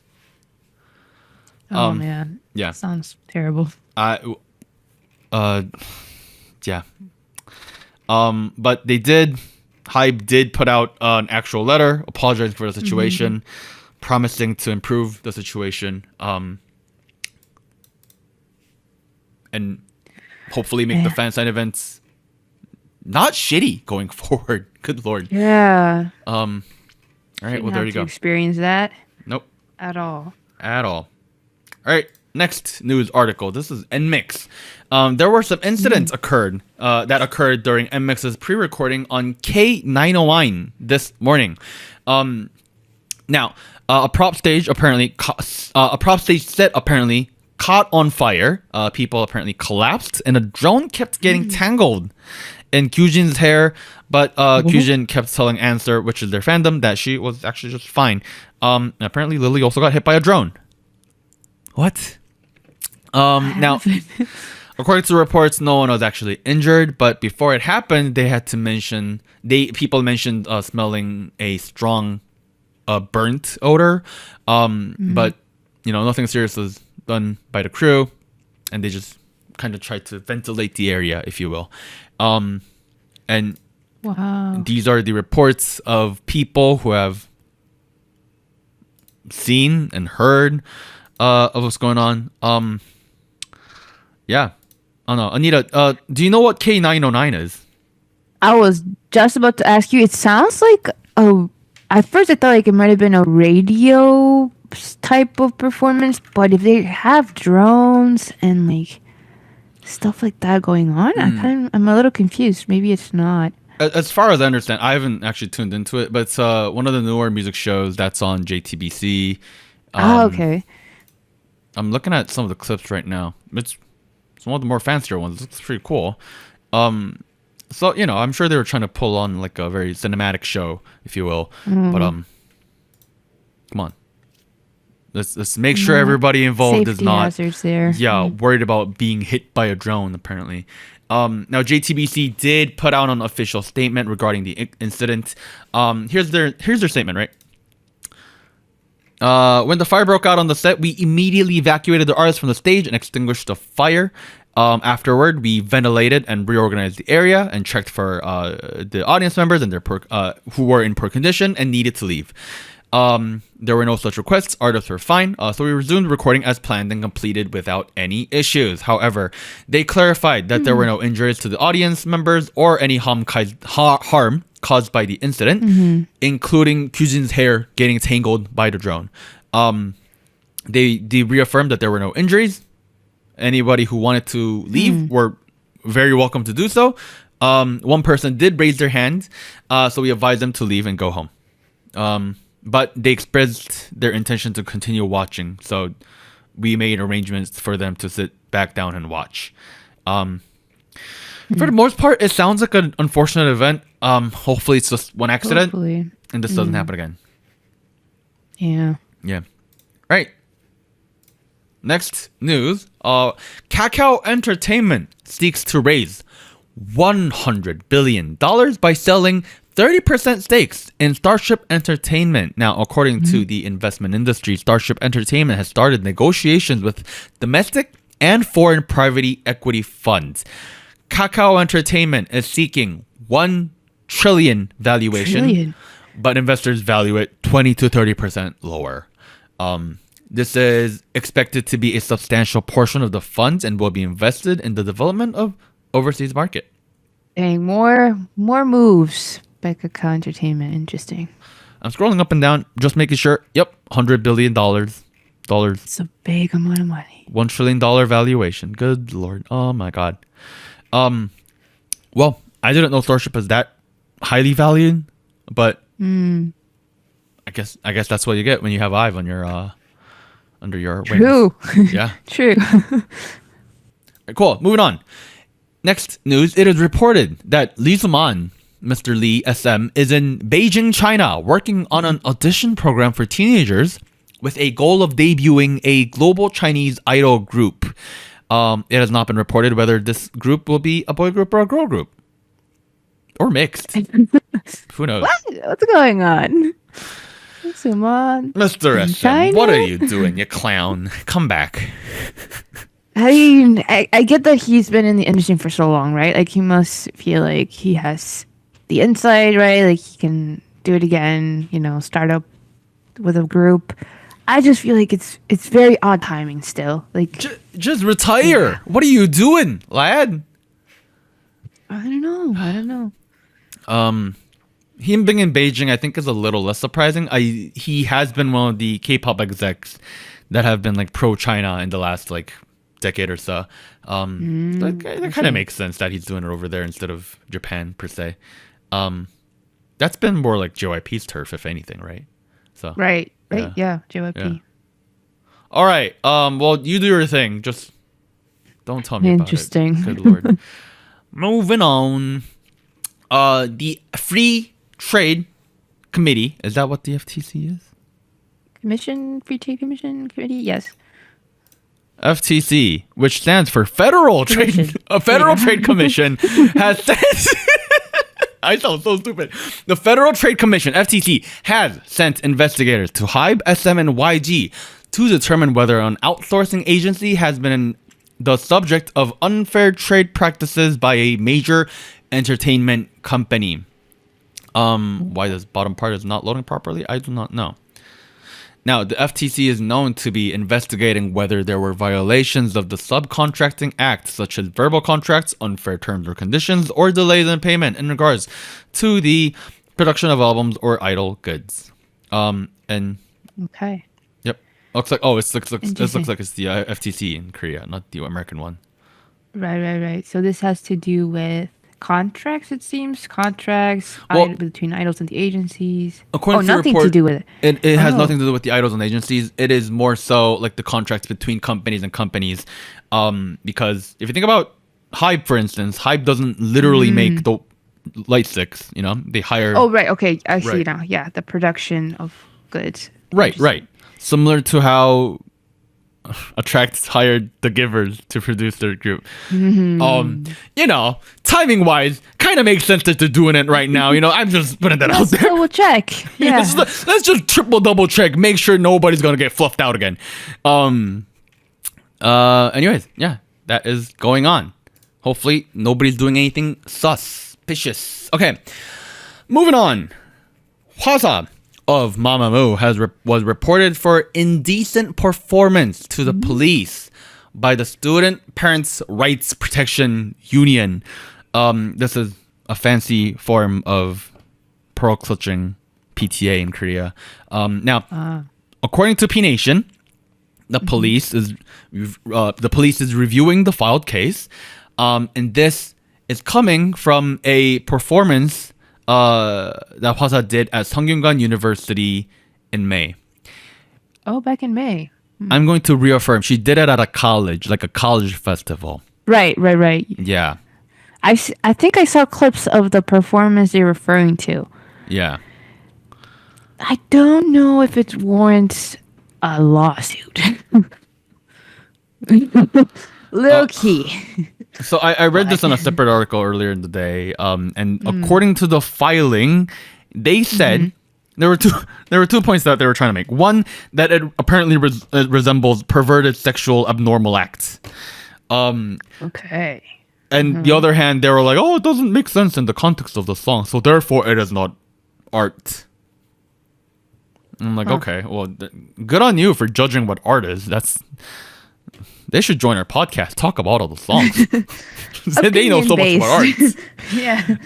Oh, man. Yeah. Sounds terrible. Yeah. But Hybe did put out an actual letter apologizing for the situation, promising to improve the situation, and hopefully make the fan sign events not shitty going forward. Good Lord. Yeah. All right. Well, there you go. Experience that? Nope. At all. All right. Next news article. This is NMIX. There were some incidents that occurred during NMIX's pre-recording on K909 this morning. Now, a prop stage set apparently caught on fire. People apparently collapsed, and a drone kept getting tangled in Kyujin's hair. But Kyujin kept telling Answer, which is their fandom, that she was actually just fine. Apparently, Lily also got hit by a drone. What? Now, according to reports, no one was actually injured, but before it happened, people mentioned smelling a strong burnt odor. But nothing serious was done by the crew, and they just kind of tried to ventilate the area, if you will. And wow, these are the reports of people who have seen and heard of what's going on. Yeah. I don't know. Anita, do you know what K909 is? I was just about to ask you. It sounds like at first I thought like it might have been a radio type of performance, but if they have drones and like stuff like that going on, I'm a little confused. Maybe it's not. As far as I understand, I haven't actually tuned into it, but it's one of the newer music shows that's on JTBC. Okay. I'm looking at some of the clips right now. It's one of the more fancier ones. It looks pretty cool. So I'm sure they were trying to pull on like a very cinematic show, if you will. But come on, let's make sure everybody involved is not there. worried about being hit by a drone. Apparently, now JTBC did put out an official statement regarding the incident. Here's their statement, right? When the fire broke out on the set, we immediately evacuated the artists from the stage and extinguished the fire. Afterward, we ventilated and reorganized the area and checked for the audience members and who were in poor condition and needed to leave. There were no such requests. Artists were fine. So we resumed recording as planned and completed without any issues. However, they clarified that there were no injuries to the audience members or any harm caused by the incident, including Kyujin's hair getting tangled by the drone. They reaffirmed that there were no injuries. Anybody who wanted to leave were very welcome to do so. One person did raise their hand, so we advised them to leave and go home. But they expressed their intention to continue watching, so we made arrangements for them to sit back down and watch. For the most part, it sounds like an unfortunate event. Hopefully it's just one accident and this doesn't happen again. Yeah. Right. Next news. Kakao Entertainment seeks to raise $100 billion by selling 30% stakes in Starship Entertainment. Now, according to the investment industry, Starship Entertainment has started negotiations with domestic and foreign private equity funds. Kakao Entertainment is seeking $1 trillion valuation, but investors value it 20 to 30% lower. This is expected to be a substantial portion of the funds and will be invested in the development of overseas market. Dang, more moves by Kakao Entertainment. Interesting. I'm scrolling up and down, just making sure. Yep, $100 billion. It's a big amount of money. $1 trillion valuation. Good Lord. Oh my God. Well, I didn't know Starship is that highly valued, but I guess that's what you get when you have IVE on your under your wings. True. Yeah. True. Cool. Moving on. Next news. It is reported that Lee Suman, Mr. Lee SM, is in Beijing, China, working on an audition program for teenagers with a goal of debuting a global Chinese idol group. It has not been reported whether this group will be a boy group or a girl group. Or mixed. Who knows? What's going on? Suman. Mr. SM, what are you doing, you clown? Come back. I mean, I get that he's been in the industry for so long, right? Like, he must feel like he has the insight, right? Like, he can do it again, you know, start up with a group. I just feel like it's very odd timing still. Like, just retire. Yeah. What are you doing, lad? I don't know. Him being in Beijing, I think, is a little less surprising. He has been one of the K-pop execs that have been like pro-China in the last like decade or so. That kind of makes sense that he's doing it over there instead of Japan per se. That's been more like JYP's turf, if anything, right? So right, yeah, JYP. Yeah. All right. Well, you do your thing. Just don't tell me about it. Interesting. Good Lord. Moving on. The Free Trade Committee, is that what the FTC is? Free Trade Commission Committee, yes. FTC, which stands for Federal Trade Commission, has said. I sound so stupid. The Federal Trade Commission, FTC, has sent investigators to HYBE, SM, and YG to determine whether an outsourcing agency has been the subject of unfair trade practices by a major entertainment company. Why this bottom part is not loading properly, I do not know. Now, the FTC is known to be investigating whether there were violations of the Subcontracting Act, such as verbal contracts, unfair terms or conditions, or delays in payment in regards to the production of albums or idol goods. And okay. Yep. Looks like this looks like it's the FTC in Korea, not the American one. Right. So this has to do with contracts, it seems. Between idols and the agencies. Nothing to do with it. It has nothing to do with the idols and agencies. It is more so like the contracts between companies and companies. Because if you think about HYBE, for instance, HYBE doesn't literally make the light sticks, you know? They hire... Oh, right. Okay. I see now. Yeah. The production of goods. Right. Similar to how Attract hired the Givers to produce their group. You know, timing wise, kind of makes sense that they're doing it right now. You know, I'm just putting that out there. Double check. Yeah. let's just double check. Make sure nobody's gonna get fluffed out again. Anyways, yeah, that is going on. Hopefully, nobody's doing anything suspicious. Okay, moving on. Hwasa of Mamamoo was reported for indecent performance to the police by the Student Parents Rights Protection Union. This is a fancy form of pearl clutching PTA in Korea. Now, according to P Nation, the police is reviewing the filed case, and this is coming from a performance that Hwasa did at Seongyungan University in May. Oh, back in May. I'm going to reaffirm. She did it at a college, like a college festival. Right. Yeah. I think I saw clips of the performance you're referring to. Yeah. I don't know if it warrants a lawsuit. Low key. So I read this in a separate article earlier in the day, and according to the filing, they said there were two points that they were trying to make. One, that it apparently resembles perverted sexual abnormal acts. Okay. And the other hand, they were like, oh, it doesn't make sense in the context of the song, so therefore it is not art. And I'm like, okay, well, good on you for judging what art is. They should join our podcast, talk about all the songs. They know so much about art. Yeah.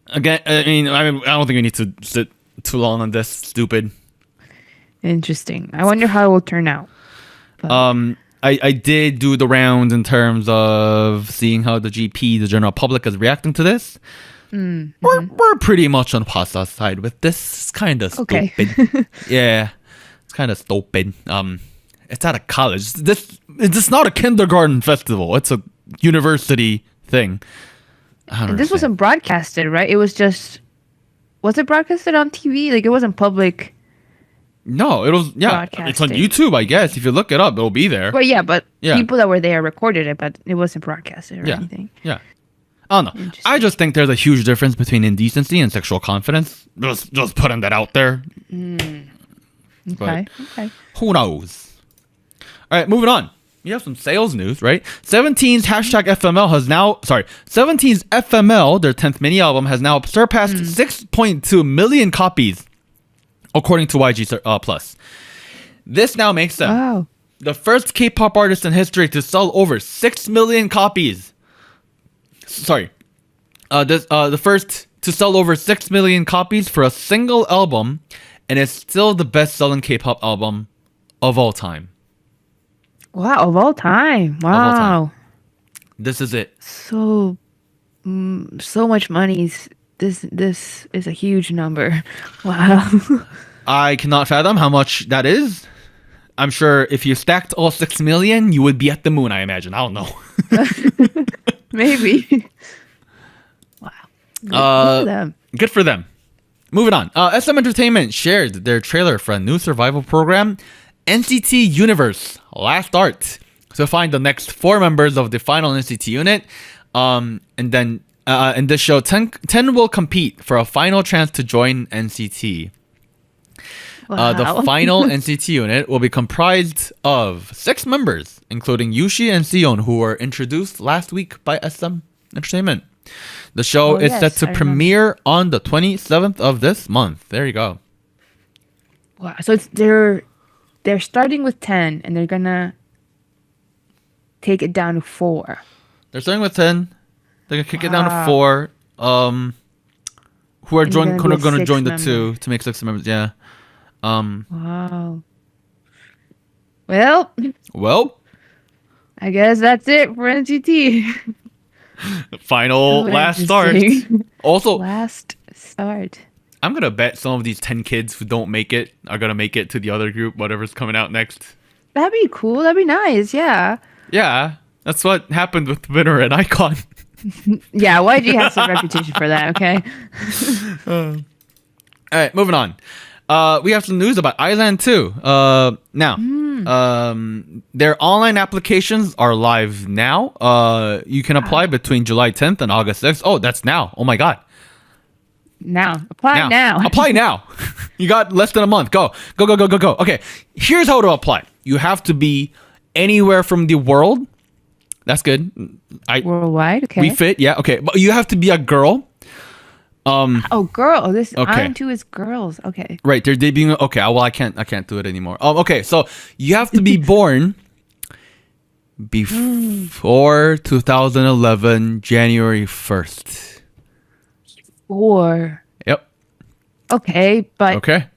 Again, I don't think we need to sit too long on this. Stupid. Interesting. I wonder how it will turn out. But. I did do the rounds in terms of seeing how the general public, is reacting to this. We're pretty much on Hwasa's side with this. It's kind of stupid. Okay. Yeah, it's kind of stupid. It's at a college. It's not a kindergarten festival. It's a university thing. This wasn't broadcasted, right? It was just... Was it broadcasted on TV? Like, it wasn't public No, it was it's on YouTube, I guess. If you look it up, it'll be there. Well, yeah, but people that were there recorded it, but it wasn't broadcasted or anything. Yeah. I don't know. I just think there's a huge difference between indecency and sexual confidence. Just putting that out there. Okay. Who knows? All right, moving on. We have some sales news, right? 17's hashtag FML has now... Sorry. 17's FML, their 10th mini album, has now surpassed 6.2 million copies, according to YG Plus. This now makes them the first K-pop artist in history to sell over 6 million copies. Sorry. The first to sell over 6 million copies for a single album, and it's still the best-selling K-pop album of all time. Wow, of all time. Wow. Of all time. This is it. So much money. This is a huge number. Wow. I cannot fathom how much that is. I'm sure if you stacked all 6 million, you would be at the moon, I imagine. I don't know. Maybe. Wow. Good for them. Good for them. Moving on. SM Entertainment shared their trailer for a new survival program, NCT Universe Last Art, to find the next 4 members of the final NCT unit. And then in this show, 10 will compete for a final chance to join NCT. Wow. The final NCT unit will be comprised of 6 members, including Yushi and Sion, who were introduced last week by SM Entertainment. The show is set to premiere on the 27th of this month. There you go. Wow. So they're starting with 10 and they're gonna take it down to 4. They're starting with 10. They're gonna kick it down to 4. Who are going to join the 2 to make 6 members? Yeah. Wow. Well, I guess that's it for NCT. Final last start. Also, last start. I'm gonna bet some of these 10 kids who don't make it are gonna make it to the other group, whatever's coming out next. That'd be cool. That'd be nice. Yeah. Yeah, that's what happened with Winner and Icon. Yeah, YG has some reputation for that. Okay. All right, moving on. We have some news about Island too. Now, their online applications are live now. You can apply between July 10th and August 6th. Oh, that's now. Oh my God. Apply now. Apply now. You got less than a month. Go. Okay, here's how to apply. You have to be anywhere from the world. That's good. Worldwide. Okay. We fit. Yeah. Okay, but you have to be a girl. Girl. This okay. I'm too is girls. Okay. Right, they're debuting. Okay, well, I can't do it anymore. Okay, so you have to be born before 2011 January 1st. Yep. Okay, but okay.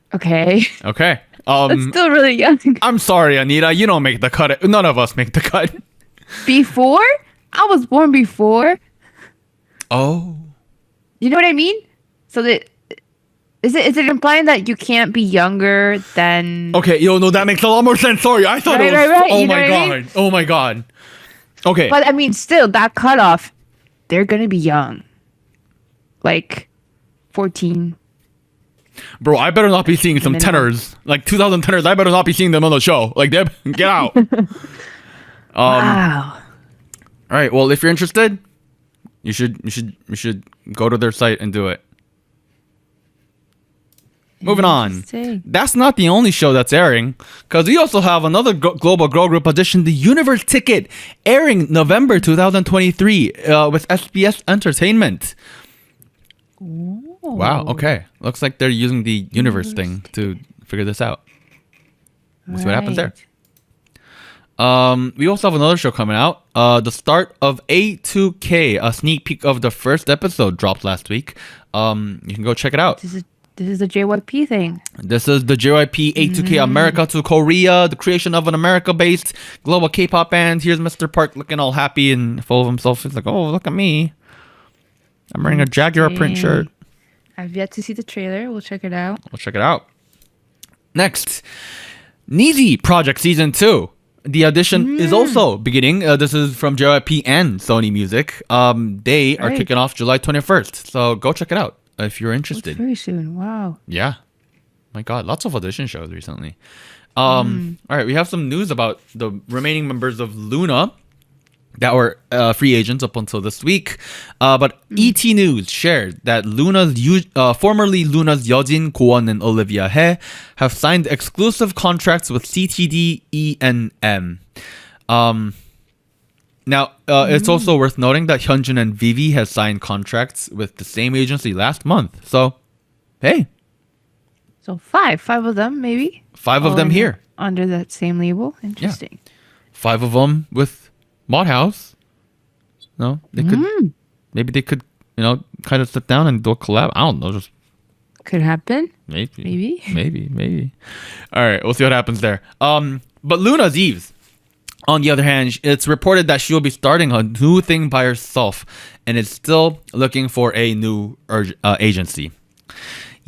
That's still really young. I'm sorry, Anita. You don't make the cut. None of us make the cut. Before? I was born before. Oh. You know what I mean? So that is it implying that you can't be younger than? Okay, no, that makes a lot more sense. Sorry, I thought it was. Right. Oh my God! I mean? Oh my God! Okay, but I mean, still that cutoff, they're gonna be young, like 14. Bro, I better not be seeing some tenors, like 2000 tenors. I better not be seeing them on the show. Like, get out. Wow. All right. Well, if you're interested, you should go to their site and do it. Moving on. That's not the only show that's airing, because we also have another global girl group audition, The Universe Ticket, airing November 2023 with SBS Entertainment. Ooh. Wow. Okay. Looks like they're using the universe thing to figure this out. We'll see what happens there. We also have another show coming out. The start of A2K, a sneak peek of the first episode dropped last week. You can go check it out. This is the JYP thing. This is the JYP A2K America to Korea, the creation of an America-based global K-pop band. Here's Mr. Park looking all happy and full of himself. He's like, oh, look at me. I'm wearing a Jaguar print shirt. I've yet to see the trailer. We'll check it out. Next, Neezy Project Season 2. The audition is also beginning. This is from JYP and Sony Music. They are kicking off July 21st. So go check it out if you're interested. Very soon. Wow. Yeah. My God, lots of audition shows recently. All right, we have some news about the remaining members of Luna that were free agents up until this week. But ET News shared that formerly Luna's Yeojin, Kwon, and Olivia Hye have signed exclusive contracts with CTD ENM. Now, it's also worth noting that Hyunjin and Vivi has signed contracts with the same agency last month. So, hey. So five of them, maybe? Five of them here. Under that same label? Interesting. Yeah. 5 of them with Mod House. No, they could. Maybe they could, kind of sit down and do a collab. I don't know. Just could happen. Maybe. All right, we'll see what happens there. But Luna's Eves, on the other hand, it's reported that she will be starting a new thing by herself, and is still looking for a new agency.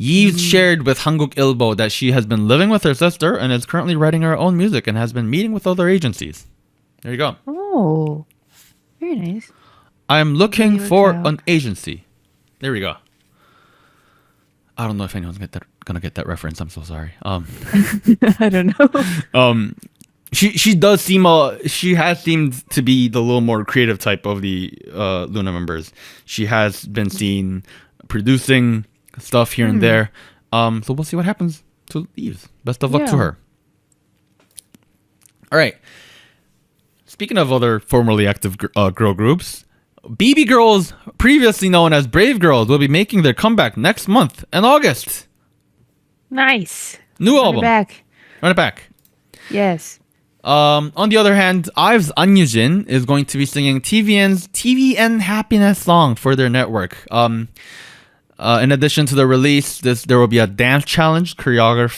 Eves shared with Hanguk Ilbo that she has been living with her sister and is currently writing her own music and has been meeting with other agencies. There you go. Oh, very nice. I'm looking for an agency. There we go. I don't know if anyone's gonna get that reference. I'm so sorry. I don't know. She does seem she has seemed to be the little more creative type of the Luna members. She has been seen producing stuff here and there. So we'll see what happens to Eves. Best of luck to her. All right. Speaking of other formerly active girl groups, BB Girls, previously known as Brave Girls, will be making their comeback next month in August. Nice. New album. Run it back. Yes. On the other hand, IVE's Anyujin is going to be singing TVN's TVN Happiness song for their network. In addition to the release, there will be a dance challenge choreographed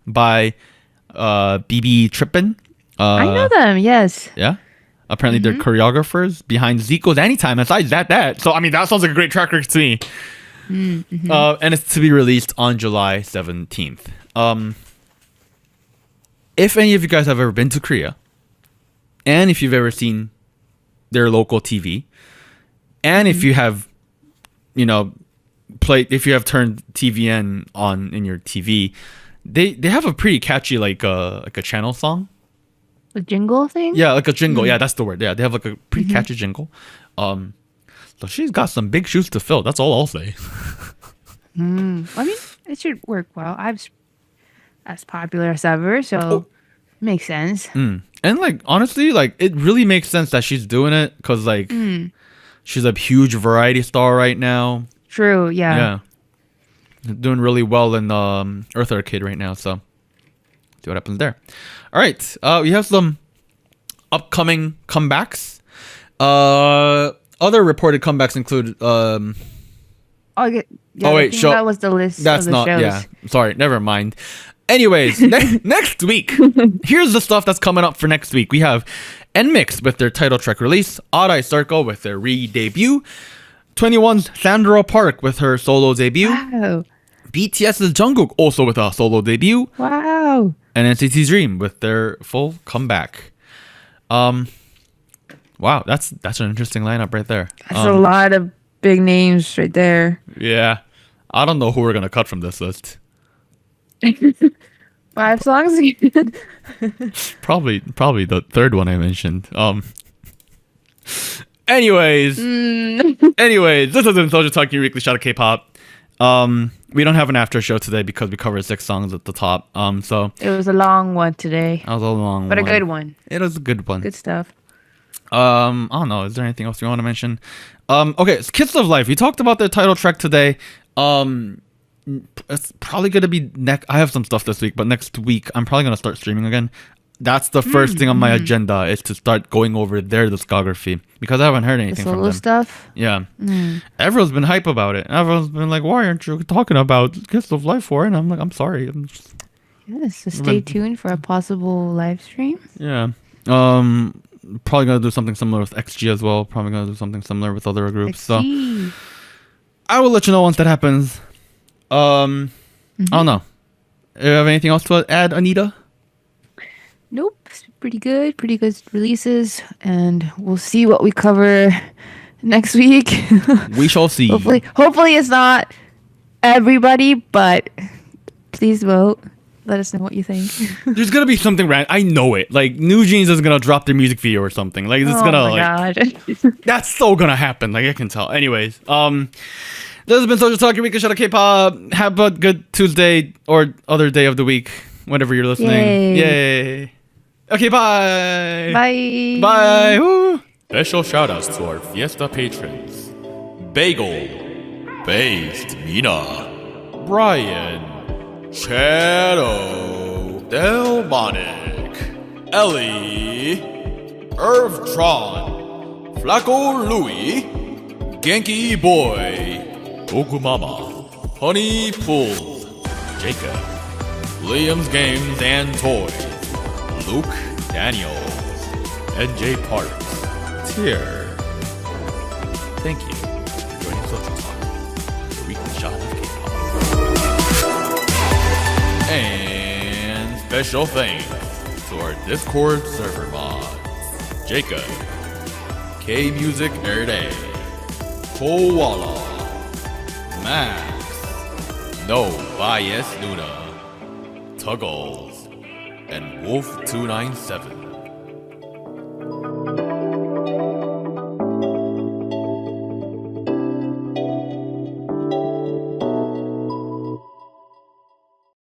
by BB Trippin. I know them, yes. Yeah? Apparently they're choreographers behind Zico's Anytime. Besides that. So, I mean, that sounds like a great track record to me. And it's to be released on July 17th. If any of you guys have ever been to Korea, and if you've ever seen their local TV, and if you have, if you have turned TVN on in your TV, they have a pretty catchy like a channel song. A jingle thing? Yeah, like a jingle. Yeah, that's the word. Yeah, they have like a pretty catchy jingle. So she's got some big shoes to fill. That's all I'll say. I mean, it should work well. I've as popular as ever, so it makes sense. And like honestly, like it really makes sense that she's doing it because like she's a huge variety star right now. True. Yeah. Doing really well in Earth Arcade right now. So see what happens there. All right, we have some upcoming comebacks. Other reported comebacks include. That was the list. That's of the shows. Yeah. Sorry, never mind. Anyways, next week, here's the stuff that's coming up for next week. We have NMIX with their title track release, Arai Circle with their re-debut, 21's Sandra Park with her solo debut. Wow. BTS's Jungkook also with a solo debut. Wow. And NCT's Dream with their full comeback. Wow, that's an interesting lineup right there. That's a lot of big names right there. Yeah. I don't know who we're going to cut from this list. 5 songs? Probably the third one I mentioned. Anyways, this has been SojuTalk, your weekly shot of K-pop. We don't have an after show today because we covered 6 songs at the top. So it was a long one today. That was a long one. But a good one. It was a good one. Good stuff. I don't know. Is there anything else you want to mention? Okay, it's Kiss of Life. We talked about their title track today. It's probably gonna be I have some stuff this week, but next week I'm probably gonna start streaming again. That's the first thing on my agenda is to start going over their discography because I haven't heard anything from them. Stuff. Yeah, everyone's been hype about it. Everyone's been like, "Why aren't you talking about Kiss of Life for it?" And I'm like, "I'm sorry." Yes, so stay tuned for a possible live stream. Yeah. Probably gonna do something similar with XG as well. Probably gonna do something similar with other groups. XG. So I will let you know once that happens. I don't know. You have anything else to add, Anita? Nope. It's pretty good releases, and we'll see what we cover next week. We shall see. Hopefully it's not everybody, but please vote. Let us know what you think. There's gonna be something random. I know it. Like NewJeans is gonna drop their music video or something. Like it's gonna God. that's so gonna happen. Like I can tell. Anyways, this has been SojuTalk, your weekly show to K-pop. Have a good Tuesday or other day of the week, whenever you're listening. Yay. Okay, bye. Bye. Bye. Woo. Special shout outs to our Fiesta patrons: Bagel, Based, Mina, Brian, Shadow, Delmonic, Ellie, Irvtron, Flacco Louie, Genki Boy, Ogumama, Honey Pools, Jacob, Williams Games and Toys, Luke Daniels, NJ Parks, Tier. Thank you for joining SojuTalk, the weekly shot of K-pop. And special thanks to our Discord server mods: Jacob, K Music Everyday, Koala, Max, No Bias Luna, Tuggles, and Wolf297.